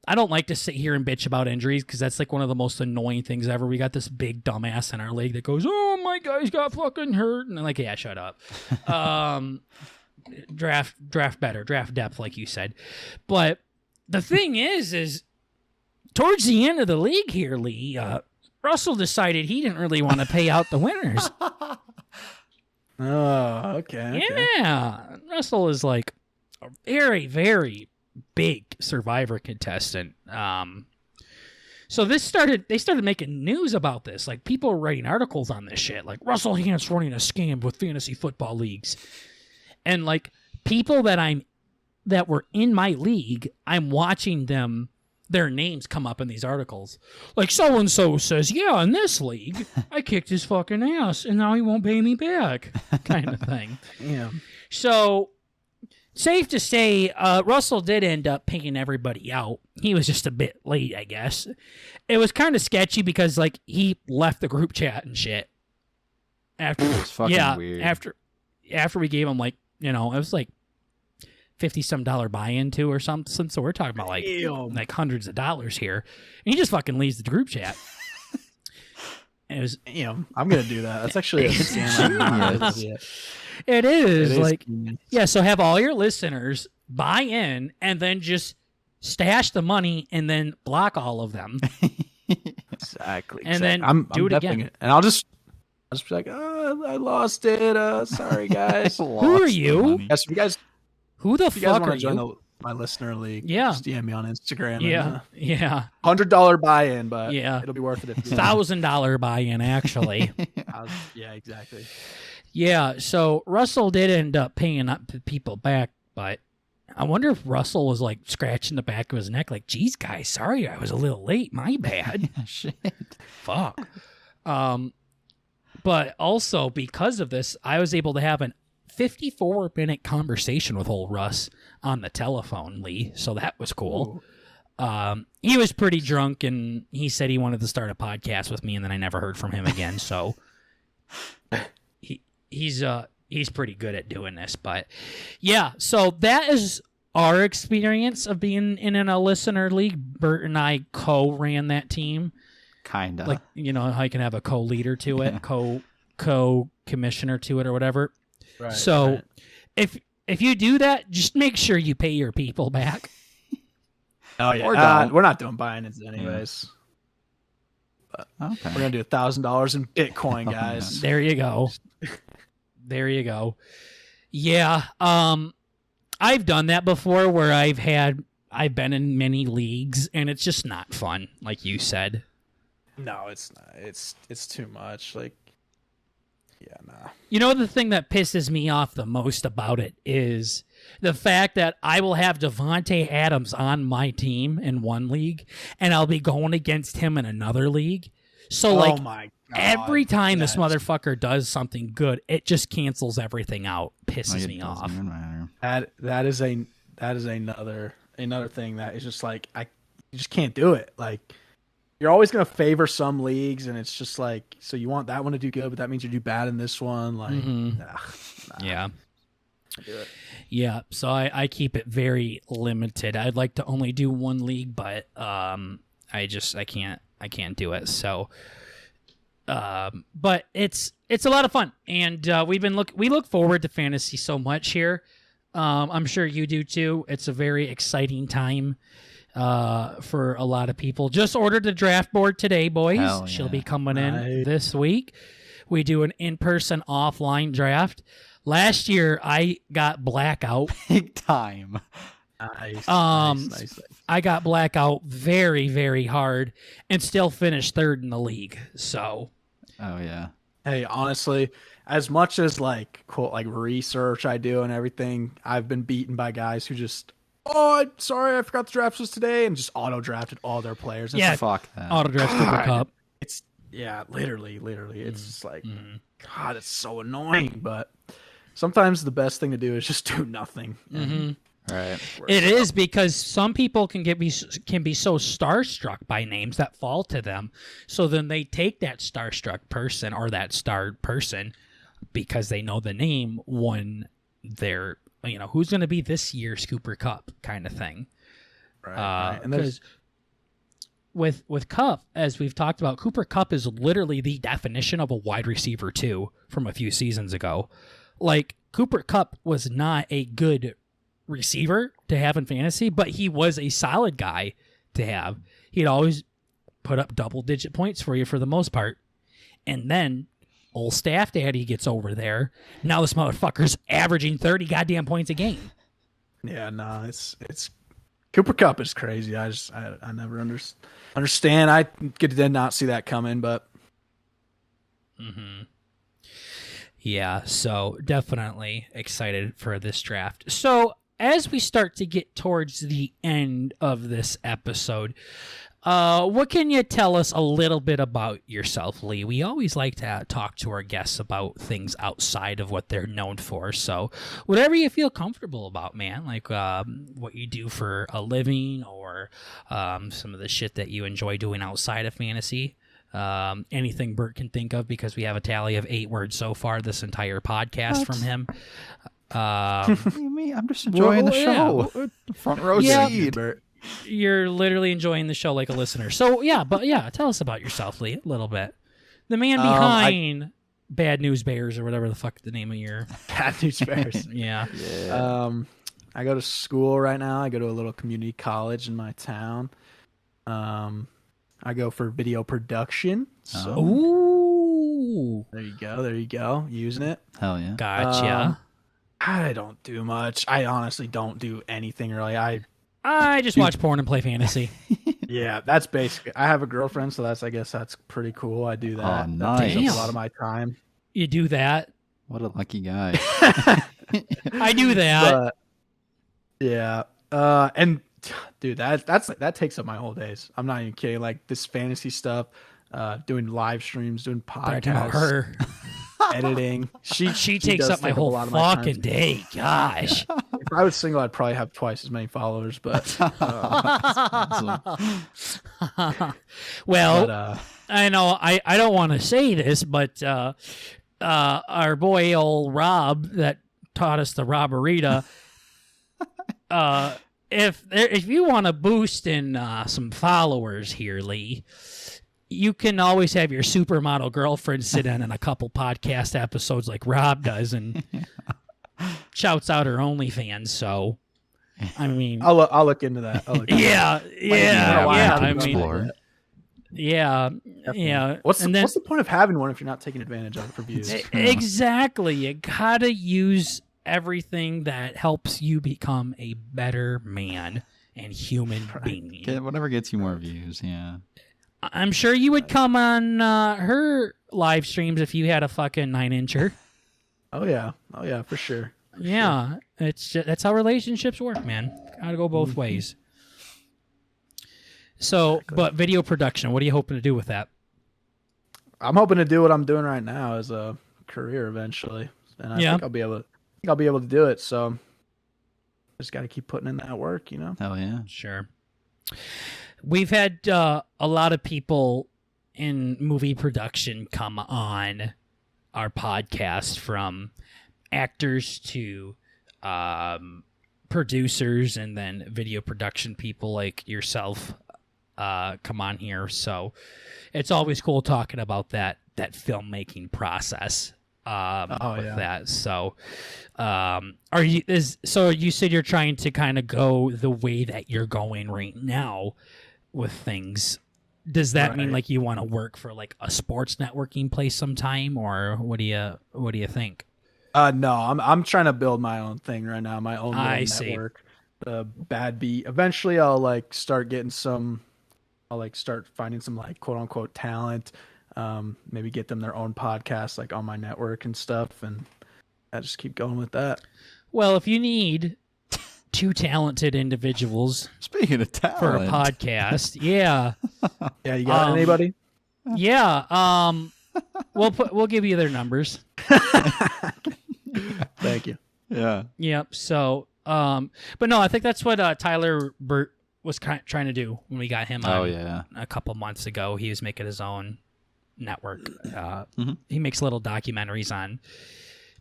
I don't like to sit here and bitch about injuries because that's like one of the most annoying things ever. We got this big dumbass in our league that goes, "Oh, my guy's got fucking hurt." And I'm like, yeah, shut up. Draft better, draft depth, like you said. But the thing is towards the end of the league here, Lee, Russell decided he didn't really want to pay out the winners. Oh, okay. Yeah. Russell is like a very, very big Survivor contestant. So they started making news about this. Like, people were writing articles on this shit. Like, Russell Hantz running a scam with fantasy football leagues. And like, people that were in my league, I'm watching their names come up in these articles. Like, so-and-so says, "Yeah, in this league, I kicked his fucking ass, and now he won't pay me back," kind of thing. Yeah. So, safe to say, Russell did end up paying everybody out. He was just a bit late, I guess. It was kind of sketchy because, like, he left the group chat and shit. After, it was fucking weird. After we gave him, like, it was like $50-some buy-in to or something. So we're talking about like hundreds of dollars here. And he just fucking leaves the group chat. It was, I'm gonna do that. That's actually a scam. It is like, yeah. So have all your listeners buy in and then just stash the money and then block all of them. Exactly. And then I'm do it again. And I'll just be like, "Oh, I lost it. Sorry, guys." Who are you? Yes, if you guys. Who the If you guys fuck want are to join you? my listener league, Yeah. just DM me on Instagram. Yeah, yeah. $100 buy-in, but Yeah. it'll be worth it. If you $1,000 buy-in, actually. Yeah, exactly. Yeah, so Russell did end up paying up people back, but I wonder if Russell was like scratching the back of his neck, like, "Geez, guys, sorry I was a little late. My bad." Shit. Fuck. But also because of this, I was able to have an 54-minute conversation with old Russ on the telephone, Lee. So that was cool. He was pretty drunk, and he said he wanted to start a podcast with me, and then I never heard from him again. So he's pretty good at doing this. But yeah, so that is our experience of being in a listener league. Bert and I co-ran that team. Kinda. Like, how you can have a co-leader to it, co-commissioner to it, or whatever. Right, so if you do that, just make sure you pay your people back. Oh yeah, Or don't. we're not doing buy-ins anyways. Okay. We're gonna do $1,000 in Bitcoin, guys. There you go. There you go. Yeah. I've done that before where I've been in many leagues and it's just not fun, like you said. No, it's not. It's too much. Like, yeah, nah. You know, the thing that pisses me off the most about it is the fact that I will have Devontae Adams on my team in one league, and I'll be going against him in another league. So, Oh like, my God. every time this Yes. motherfucker does something good, it just cancels everything out. Pisses me off. Doesn't even matter. That is another thing that is just like you just can't do it. Like, you're always gonna favor some leagues, and it's just like, so you want that one to do good, but that means you do bad in this one. Like, nah. Yeah. Do it. Yeah, so I keep it very limited. I'd like to only do one league, but I can't do it. So, but it's a lot of fun, and we look forward to fantasy so much here. I'm sure you do too. It's a very exciting time for a lot of people. Just ordered the draft board today, boys. Hell She'll yeah. be coming in Nice. this week. We do an in-person offline draft. Last year, I got blackout. Big time. Nice, nice. I got blackout very, very hard and still finished third in the league. So, Oh yeah. Hey, honestly, as much as like quote like research I do and everything, I've been beaten by guys who just, sorry, I forgot the draft was today, and just auto drafted all their players. It's Yeah. like, Fuck that. auto draft Cooper God. Cup. it's literally. It's just like, Mm-hmm. God, it's so annoying. But sometimes the best thing to do is just do nothing. Mm-hmm. Right. It is because some people can be so starstruck by names that fall to them. So then they take that starstruck person or that starred person because they know the name when they're, who's going to be this year's Cooper Cup kind of thing. Right. And there's Because with Cup, as we've talked about, Cooper Cup is literally the definition of a wide receiver too from a few seasons ago. Like, Cooper Cup was not a good receiver to have in fantasy, but he was a solid guy to have. He'd always put up double-digit points for you for the most part. And then old staff daddy gets over there. Now this motherfucker's averaging 30 goddamn points a game. it's Cooper Cup is crazy. I never understand. I did not see that coming, but Yeah, so definitely excited for this draft. So as we start to get towards the end of this episode, what can you tell us a little bit about yourself, Lee? We always like to talk to our guests about things outside of what they're known for. So whatever you feel comfortable about, man, like what you do for a living or some of the shit that you enjoy doing outside of fantasy. Anything Bert can think of, because we have a tally of 8 words so far this entire podcast from him. Me, I'm just enjoying the show. Front row Yeah. seat. You're literally enjoying the show like a listener. So tell us about yourself, Lee, a little bit. The man behind Bad News Bears, or whatever the fuck the name of your Bad News Bears. yeah. I go to school right now. I go to a little community college in my town. I go for video production. So Ooh, there you go. Using it. Hell yeah. gotcha. I don't do much. I honestly don't do anything really. I just watch porn and play fantasy. Yeah, that's basic. I have a girlfriend, so I guess that's pretty cool. I do that. Oh, That takes nice. up a lot of my time. You do that. What a lucky guy. I do that. But yeah, and dude, that takes up my whole days. I'm not even kidding. Like, this fantasy stuff, doing live streams, doing Talking about podcasts, her. editing. She takes does up my take a whole lot of my time. fucking day. Gosh. If I was single, I'd probably have twice as many followers. But Well, but I know I don't want to say this, but our boy old Rob that taught us the Robberita, if you want to boost in some followers here, Lee, you can always have your supermodel girlfriend sit in on a couple podcast episodes like Rob does and shouts out her OnlyFans. So, I mean, I'll look into that. yeah. I I have to mean, explore. Yeah, yeah. What's the point of having one if you're not taking advantage of it for views? Exactly. You gotta use everything that helps you become a better man and human being. Whatever gets you more views, yeah. I'm sure you would come on her live streams if you had a fucking 9-incher. Oh yeah, for sure. Yeah, that's how relationships work, man. Gotta go both ways. So, but video production, what are you hoping to do with that? I'm hoping to do what I'm doing right now as a career eventually, and I think I'll be able to do it. So, just got to keep putting in that work, you know. Hell yeah, sure. We've had a lot of people in movie production come on our podcast, from actors to producers, and then video production people like yourself come on here. So it's always cool talking about that filmmaking process. With that. So you said you're trying to kind of go the way that you're going right now with things. Does that mean like you want to work for like a sports networking place sometime, or what do you think? No, I'm trying to build my own thing right now, my own network. Bad Beat. Eventually I'll like start getting start finding some like quote unquote talent. Maybe get them their own podcast like on my network and stuff, and I just keep going with that. Well, if you need two talented individuals, speaking of talent, for a podcast, yeah, you got anybody? Yeah, we'll give you their numbers. Thank you. Yeah. Yep. So, but no, I think that's what Tyler Burt was trying to do when we got him on a couple months ago. He was making his own network. He makes little documentaries on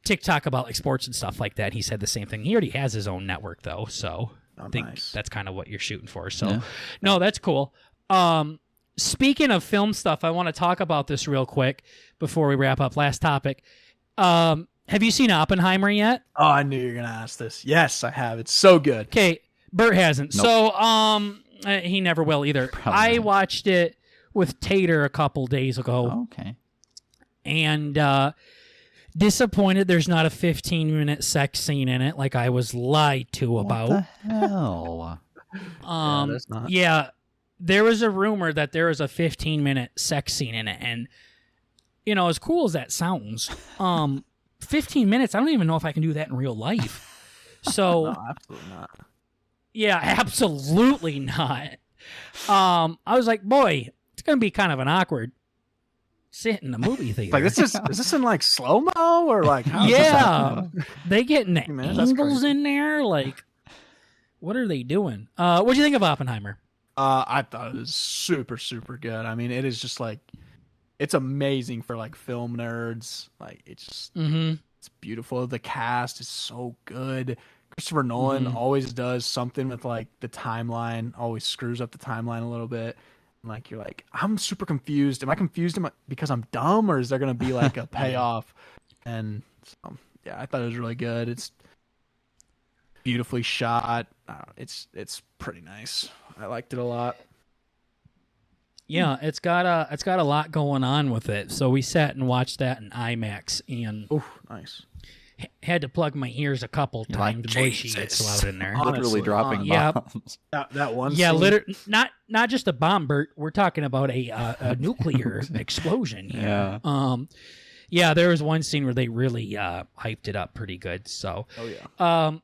TikTok about like sports and stuff like that. He said the same thing. He already has his own network though, so I think that's kind of what you're shooting for. So, no, that's cool. Speaking of film stuff, I want to talk about this real quick before we wrap up. Last topic. Have you seen Oppenheimer yet? Oh, I knew you were gonna ask this. Yes, I have. It's so good. Okay, Bert hasn't. Nope. So he never will either. Probably I not. watched it with Tater a couple days ago. Oh, okay. And disappointed there's not a 15-minute sex scene in it like I was lied to about. What the hell? There's not. Yeah, there was a rumor that there was a 15-minute sex scene in it, and you know, as cool as that sounds, 15 minutes, I don't even know if I can do that in real life. So No, absolutely not. Yeah, absolutely not. I was like, boy, it's gonna be kind of an awkward sit in the movie theater. Like, is this in like slow mo or like? How is this Yeah, happening? they getting the Man, that's angles crazy. in there. Like, what are they doing? What do you think of Oppenheimer? I thought it was super, super good. I mean, it is just like, it's amazing for like film nerds. Like, it's just, it's beautiful. The cast is so good. Christopher Nolan always does something with like the timeline, always screws up the timeline a little bit. And, like, you're like, I'm super confused. Am I confused because I'm dumb, or is there going to be like a payoff? And so, yeah, I thought it was really good. It's beautifully shot. It's pretty nice. I liked it a lot. Yeah, it's got a lot going on with it. So we sat and watched that in IMAX, and Oh, nice. had to plug my ears a couple times. Boy, she gets loud in there. Honestly, Literally dropping yeah. bombs. That one. Yeah, scene, not just a bomb, Bert. We're talking about a nuclear explosion here. Yeah. Yeah, there was one scene where they really hyped it up pretty good. So, Oh yeah.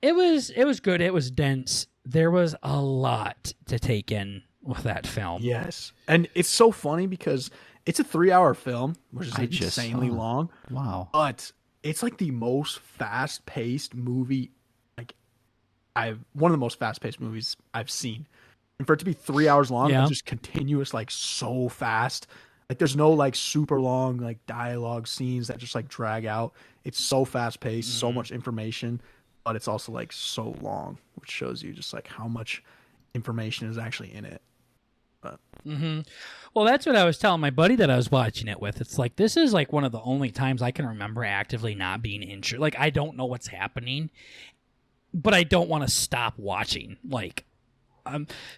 it was good. It was dense. There was a lot to take in with that film. Yes, and it's so funny because it's a 3-hour film, which is I just insanely saw it. long. Wow. But it's like the most fast-paced movie. Like, one of the most fast-paced movies I've seen, and for it to be 3 hours long, Yeah. it's just continuous, like so fast. Like, there's no like super long like dialogue scenes that just like drag out. It's so fast-paced, so much information, but it's also like so long, which shows you just like how much information is actually in it. Well, that's what I was telling my buddy that I was watching it with. It's like, this is like one of the only times I can remember actively not being interested. Like, I don't know what's happening, but I don't want to stop watching. Like,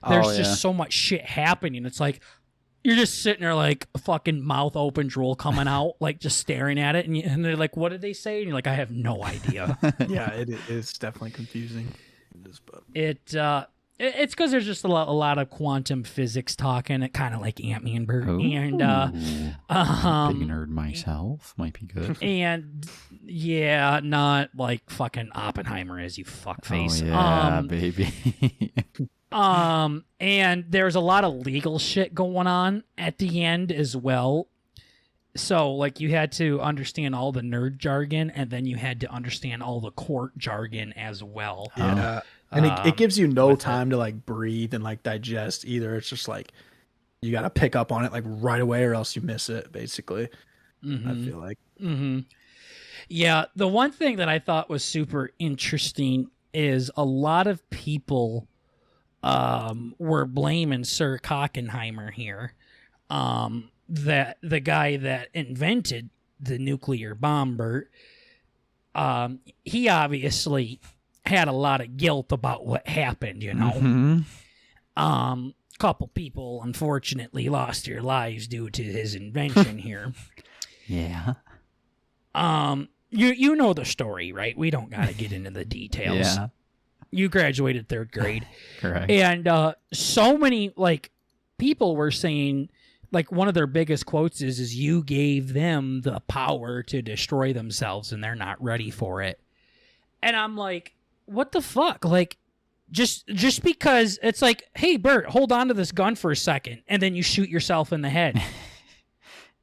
there's just so much shit happening. It's like, you're just sitting there like a fucking mouth open, drool coming out, like just staring at it, and they're like, "What did they say?" And you're like, "I have no idea." Yeah, it is definitely confusing. It's because there's just a lot of quantum physics talking, kind of like Ant-Man Bert, and big nerd myself might be good. and yeah, not like fucking Oppenheimer as you fuckface. Oh yeah, baby. And there's a lot of legal shit going on at the end as well. So, like, you had to understand all the nerd jargon, and then you had to understand all the court jargon as well. Yeah. And it gives you no time to, like, breathe and, like, digest either. It's just, like, you got to pick up on it, like, right away or else you miss it, basically. I feel like. Yeah, the one thing that I thought was super interesting is a lot of people were blaming Sir Cockenheimer here. That the guy that invented the nuclear bomb, Bert, he obviously had a lot of guilt about what happened, you know. Couple people unfortunately lost their lives due to his invention here. Yeah. You know the story, right? We don't got to get into the details. Yeah. You graduated 3rd grade. Correct. And so many like people were saying, like, one of their biggest quotes is you gave them the power to destroy themselves and they're not ready for it. And I'm like, what the fuck? Like, just because it's like, hey, Bert, hold on to this gun for a second, and then you shoot yourself in the head.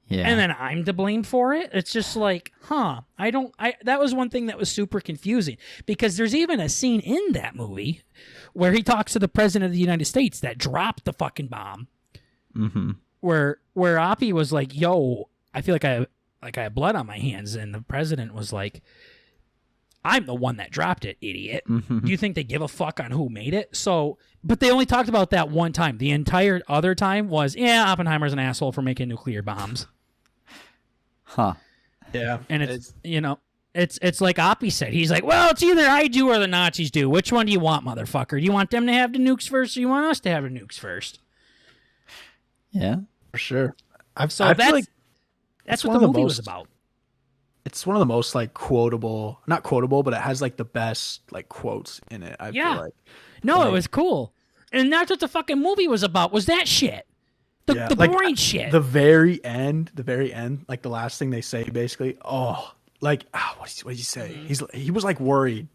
Yeah. And then I'm to blame for it? It's just like, that was one thing that was super confusing, because there's even a scene in that movie where he talks to the president of the United States that dropped the fucking bomb. Mm-hmm. Where Oppie was like, yo, I feel like I have blood on my hands, and the president was like, I'm the one that dropped it, idiot. Mm-hmm. Do you think they give a fuck on who made it? So, but they only talked about that one time. The entire other time was, yeah, Oppenheimer's an asshole for making nuclear bombs. Huh. Yeah. And it's it's like Oppie said. He's like, well, it's either I do or the Nazis do. Which one do you want, motherfucker? Do you want them to have the nukes first, or you want us to have the nukes first? Yeah. For sure. I So feel that's like that's it's what one the of the movie was most- about. it's one of the most, like, quotable, not quotable, but it has, like, the best, like, quotes in it. I Yeah. feel like. No, it Like- was cool. And that's what the fucking movie was about, was that shit. The like, boring shit. The very end, like, the last thing they say, basically, what did he say? He was, like, worried.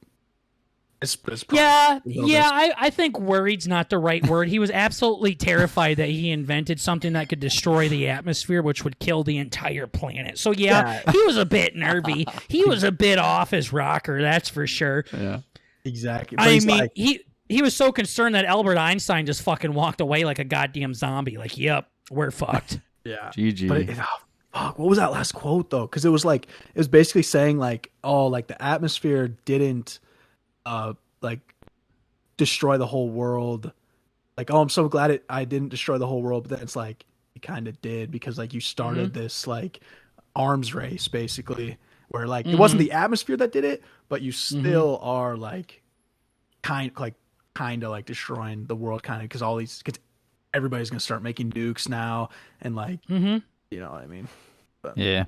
It's probably Yeah, a little bit- I think worried's not the right word. He was absolutely terrified that he invented something that could destroy the atmosphere, which would kill the entire planet. So yeah, he was a bit nervy. He was a bit off his rocker, that's for sure. Yeah. Exactly. But I he's mean, like, he was so concerned that Albert Einstein just fucking walked away like a goddamn zombie. Like, yep, we're fucked. yeah. GG. But fuck, what was that last quote though? Because it was basically saying, like, oh, like, the atmosphere didn't like destroy the whole world. Like, oh, I'm so glad I didn't destroy the whole world, but then it's like it kind of did, because, like, you started this, like, arms race, basically, where, like, it wasn't the atmosphere that did it, but you still are, like, kind of like destroying the world, kind of, because everybody's gonna start making nukes now, and, like, you know what I mean. Yeah.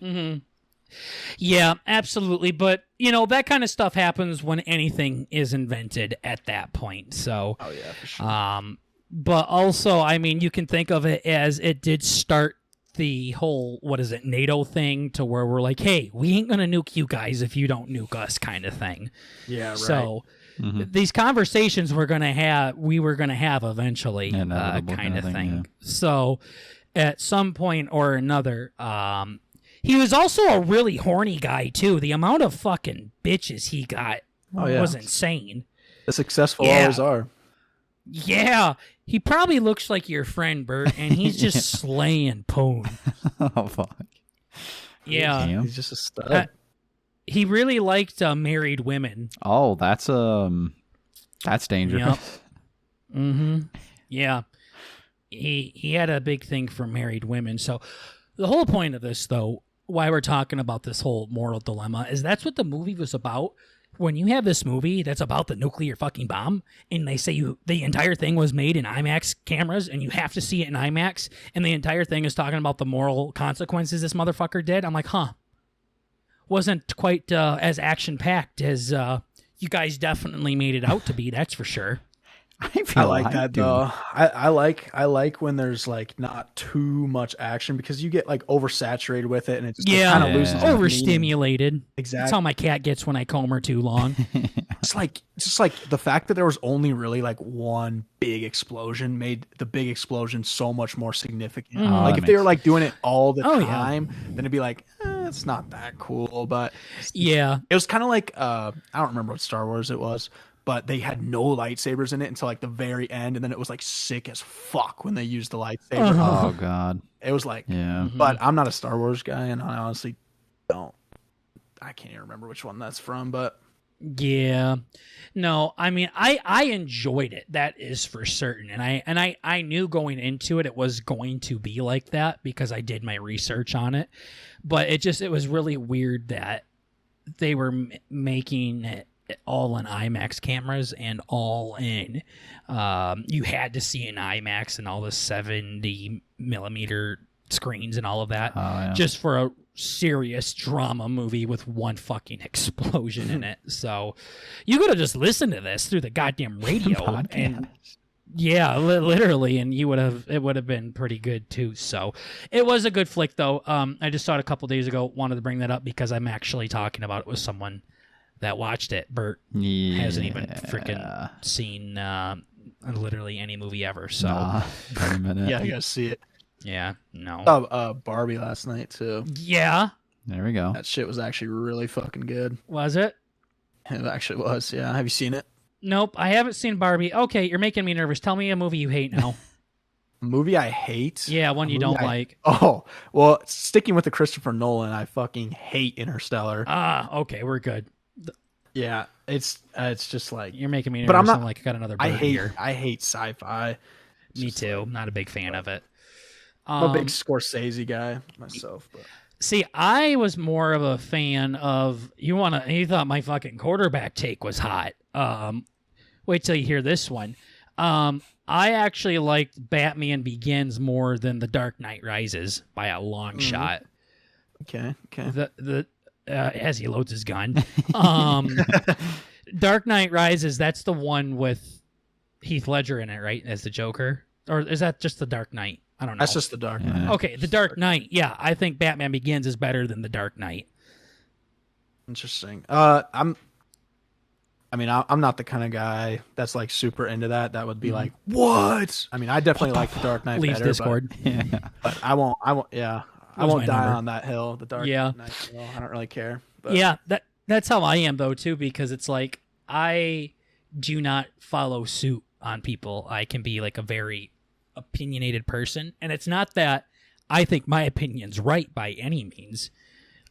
Yeah, absolutely. But, you know, that kind of stuff happens when anything is invented at that point. So, Oh yeah, for sure. but also, I mean, you can think of it as it did start the whole, NATO thing, to where we're like, hey, we ain't going to nuke you guys if you don't nuke us, kind of thing. Yeah, right. So, these conversations we were going to have eventually, Inevitable kind of thing. yeah. So, at some point or another, he was also a really horny guy too. The amount of fucking bitches he got was insane. The successful Yeah. always are. Yeah, he probably looks like your friend Bert, and he's just slaying poon. Oh fuck. Yeah, Damn. He's just a stud. he really liked married women. Oh, that's dangerous. Mm-hmm. Yeah, he had a big thing for married women. So the whole point of this, though, why we're talking about this whole moral dilemma, is that's what the movie was about. when you have this movie that's about the nuclear fucking bomb, and they say the entire thing was made in IMAX cameras, and you have to see it in IMAX, and the entire thing is talking about the moral consequences this motherfucker did, I'm like, huh. Wasn't quite as action-packed as you guys definitely made it out to be, that's for sure. I like that though. I like when there's like not too much action because you get like oversaturated with it and it just kind of loses overstimulated. Exactly. That's how my cat gets when I comb her too long. It's just like the fact that there was only really like one big explosion made the big explosion so much more significant. Like if they were like doing it all the time, then it'd be like, it's not that cool. But yeah, it was kind of like I don't remember what Star Wars it was. But they had no lightsabers in it until like the very end, and then it was like sick as fuck when they used the lightsaber. Oh god, it was like, yeah. But I'm not a Star Wars guy, and I honestly don't. I can't even remember which one that's from, but yeah, no, I mean, I enjoyed it. That is for certain, and I knew going into it was going to be like that because I did my research on it. But it was really weird that they were making it all in IMAX cameras and all in you had to see in IMAX and all the 70 millimeter screens and all of that just for a serious drama movie with one fucking explosion in it. So you could have just listened to this through the goddamn radio and literally, and it would have been pretty good too. So it was a good flick though. I just saw it a couple days ago, wanted to bring that up because I'm actually talking about it with someone that watched it. Bert hasn't even freaking seen literally any movie ever. So yeah, you gotta see it. Yeah, no. Barbie last night too. Yeah, there we go. That shit was actually really fucking good. Was it? It actually was. Yeah, have you seen it? Nope, I haven't seen Barbie. Okay, you're making me nervous. Tell me a movie you hate now. A movie I hate? Yeah, one you don't like. Oh, well, sticking with the Christopher Nolan, I fucking hate Interstellar. Okay, we're good. Yeah, it's just like you're making me nervous. But I'm not like I got another bird here. I hate sci-fi. Me too. I'm not a big fan of it. I'm a big Scorsese guy myself. But. See, I was more of a fan of you thought my fucking quarterback take was hot. Wait till you hear this one. I actually liked Batman Begins more than The Dark Knight Rises by a long shot. Okay. The as he loads his gun. Dark Knight Rises, that's the one with Heath Ledger in it, right? As the Joker? Or is that just The Dark Knight? I don't know. That's just The Dark Knight. Yeah. Okay, The Dark Knight. Yeah, I think Batman Begins is better than The Dark Knight. Interesting. I'm not the kind of guy that's like super into that. That would be like, what? I mean, I definitely like The Dark Knight better. Discord. But I won't. Yeah. I won't die on that hill, the Dark Knight hill. I don't really care. But. Yeah, that's how I am, though, too, because it's like I do not follow suit on people. I can be like a very opinionated person, and it's not that I think my opinion's right by any means,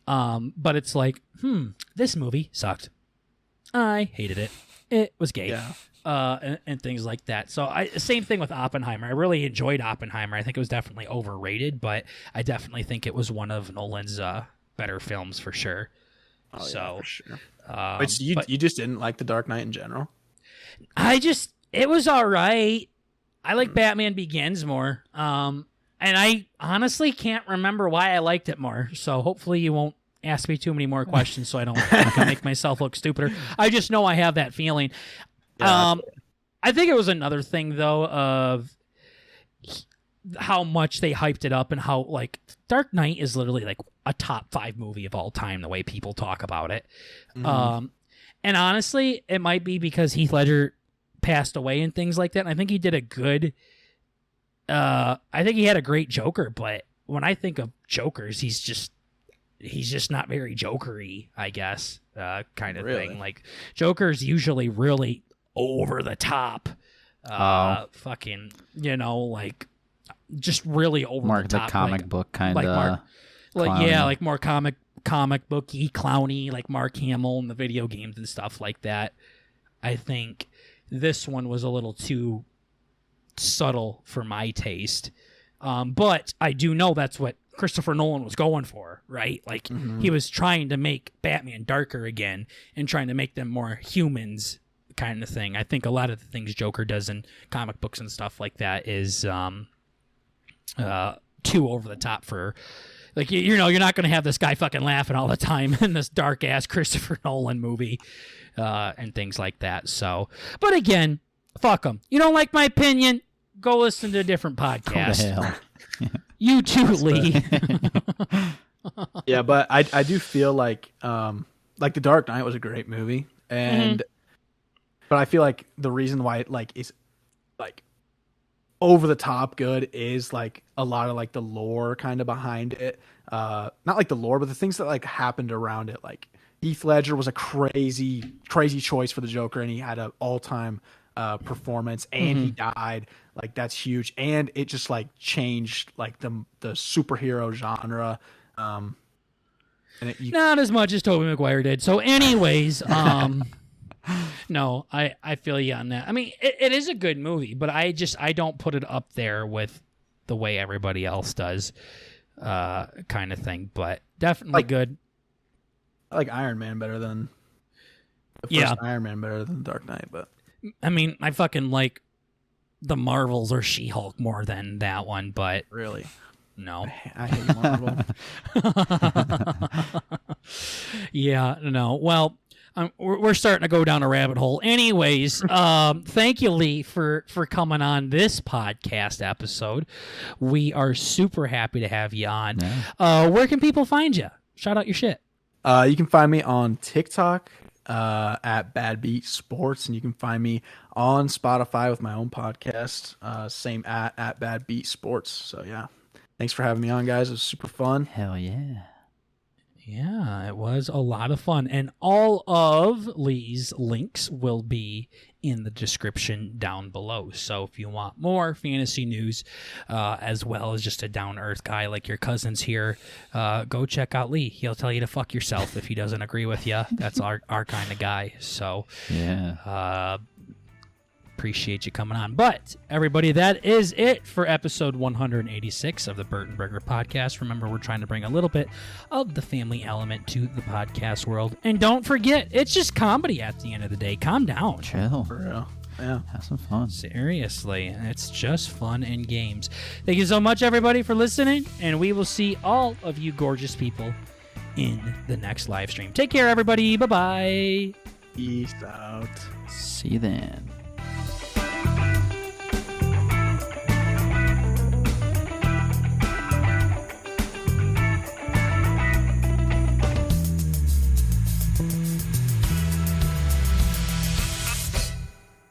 but it's like, this movie sucked. I hated it. It was gay. Yeah. And things like that. So same thing with Oppenheimer. I really enjoyed Oppenheimer. I think it was definitely overrated, but I definitely think it was one of Nolan's better films for sure. Oh, so, yeah, for sure. Wait, so you just didn't like The Dark Knight in general? It was all right. I like Batman Begins more. And I honestly can't remember why I liked it more. So hopefully you won't ask me too many more questions so I don't make myself look stupider. I just know I have that feeling. Yeah, I think it was another thing though of how much they hyped it up and how like Dark Knight is literally like a top 5 movie of all time the way people talk about it. And honestly, it might be because Heath Ledger passed away and things like that. And I think he did a good I think he had a great Joker, but when I think of Jokers, he's just not very jokery, I guess, kind of thing. Like Joker's usually really over the top, fucking, like just really over the top. The comic book kind of, like more comic booky, clowny, like Mark Hamill in the video games and stuff like that. I think this one was a little too subtle for my taste. But I do know that's what Christopher Nolan was going for, right? Like he was trying to make Batman darker again and trying to make them more humans kind of thing. I think a lot of the things Joker does in comic books and stuff like that is too over the top for, like, you know, you're not going to have this guy fucking laughing all the time in this dark ass Christopher Nolan movie and things like that. So, but again, fuck him. You don't like my opinion? Go listen to a different podcast. Go to hell. You too, Lee. Yeah, but I do feel like The Dark Knight was a great movie, and but I feel like the reason why it like is like over the top good is like a lot of like the lore kind of behind it. Not like the lore, but the things that like happened around it. Like Heath Ledger was a crazy choice for the Joker, and he had an all-time performance, and he died. Like that's huge, and it just like changed like the superhero genre. And not as much as Tobey Maguire did. So, anyways, no, I feel you on that. I mean, it is a good movie, but I don't put it up there with the way everybody else does, kind of thing. But definitely good. I like Iron Man better than the first Iron Man better than Dark Knight, but I mean, I fucking like the Marvels or She-Hulk more than that one, but really, no. I hate Marvel. Yeah, no. Well, we're starting to go down a rabbit hole. Anyways, thank you, Lee, for coming on this podcast episode. We are super happy to have you on. Yeah. Where can people find you? Shout out your shit. You can find me on TikTok at Bad Beat Sports, and you can find me on Spotify with my own podcast, same at Bad Beat Sports. So yeah, thanks for having me on, guys. It was super fun. Hell yeah. Yeah, it was a lot of fun. And all of Lee's links will be in the description down below. So if you want more fantasy news, as well as just a down-to-earth guy like your cousins here, go check out Lee. He'll tell you to fuck yourself if he doesn't agree with you. That's our kind of guy. So yeah. Appreciate you coming on. But everybody, that is it for episode 186 of the Burton Burger podcast. Remember, we're trying to bring a little bit of the family element to the podcast world. And don't forget, it's just comedy at the end of the day. Calm down. Chill. For real. Yeah. Have some fun. Seriously. It's just fun and games. Thank you so much, everybody, for listening. And we will see all of you gorgeous people in the next live stream. Take care, everybody. Bye-bye. Peace out. See you then.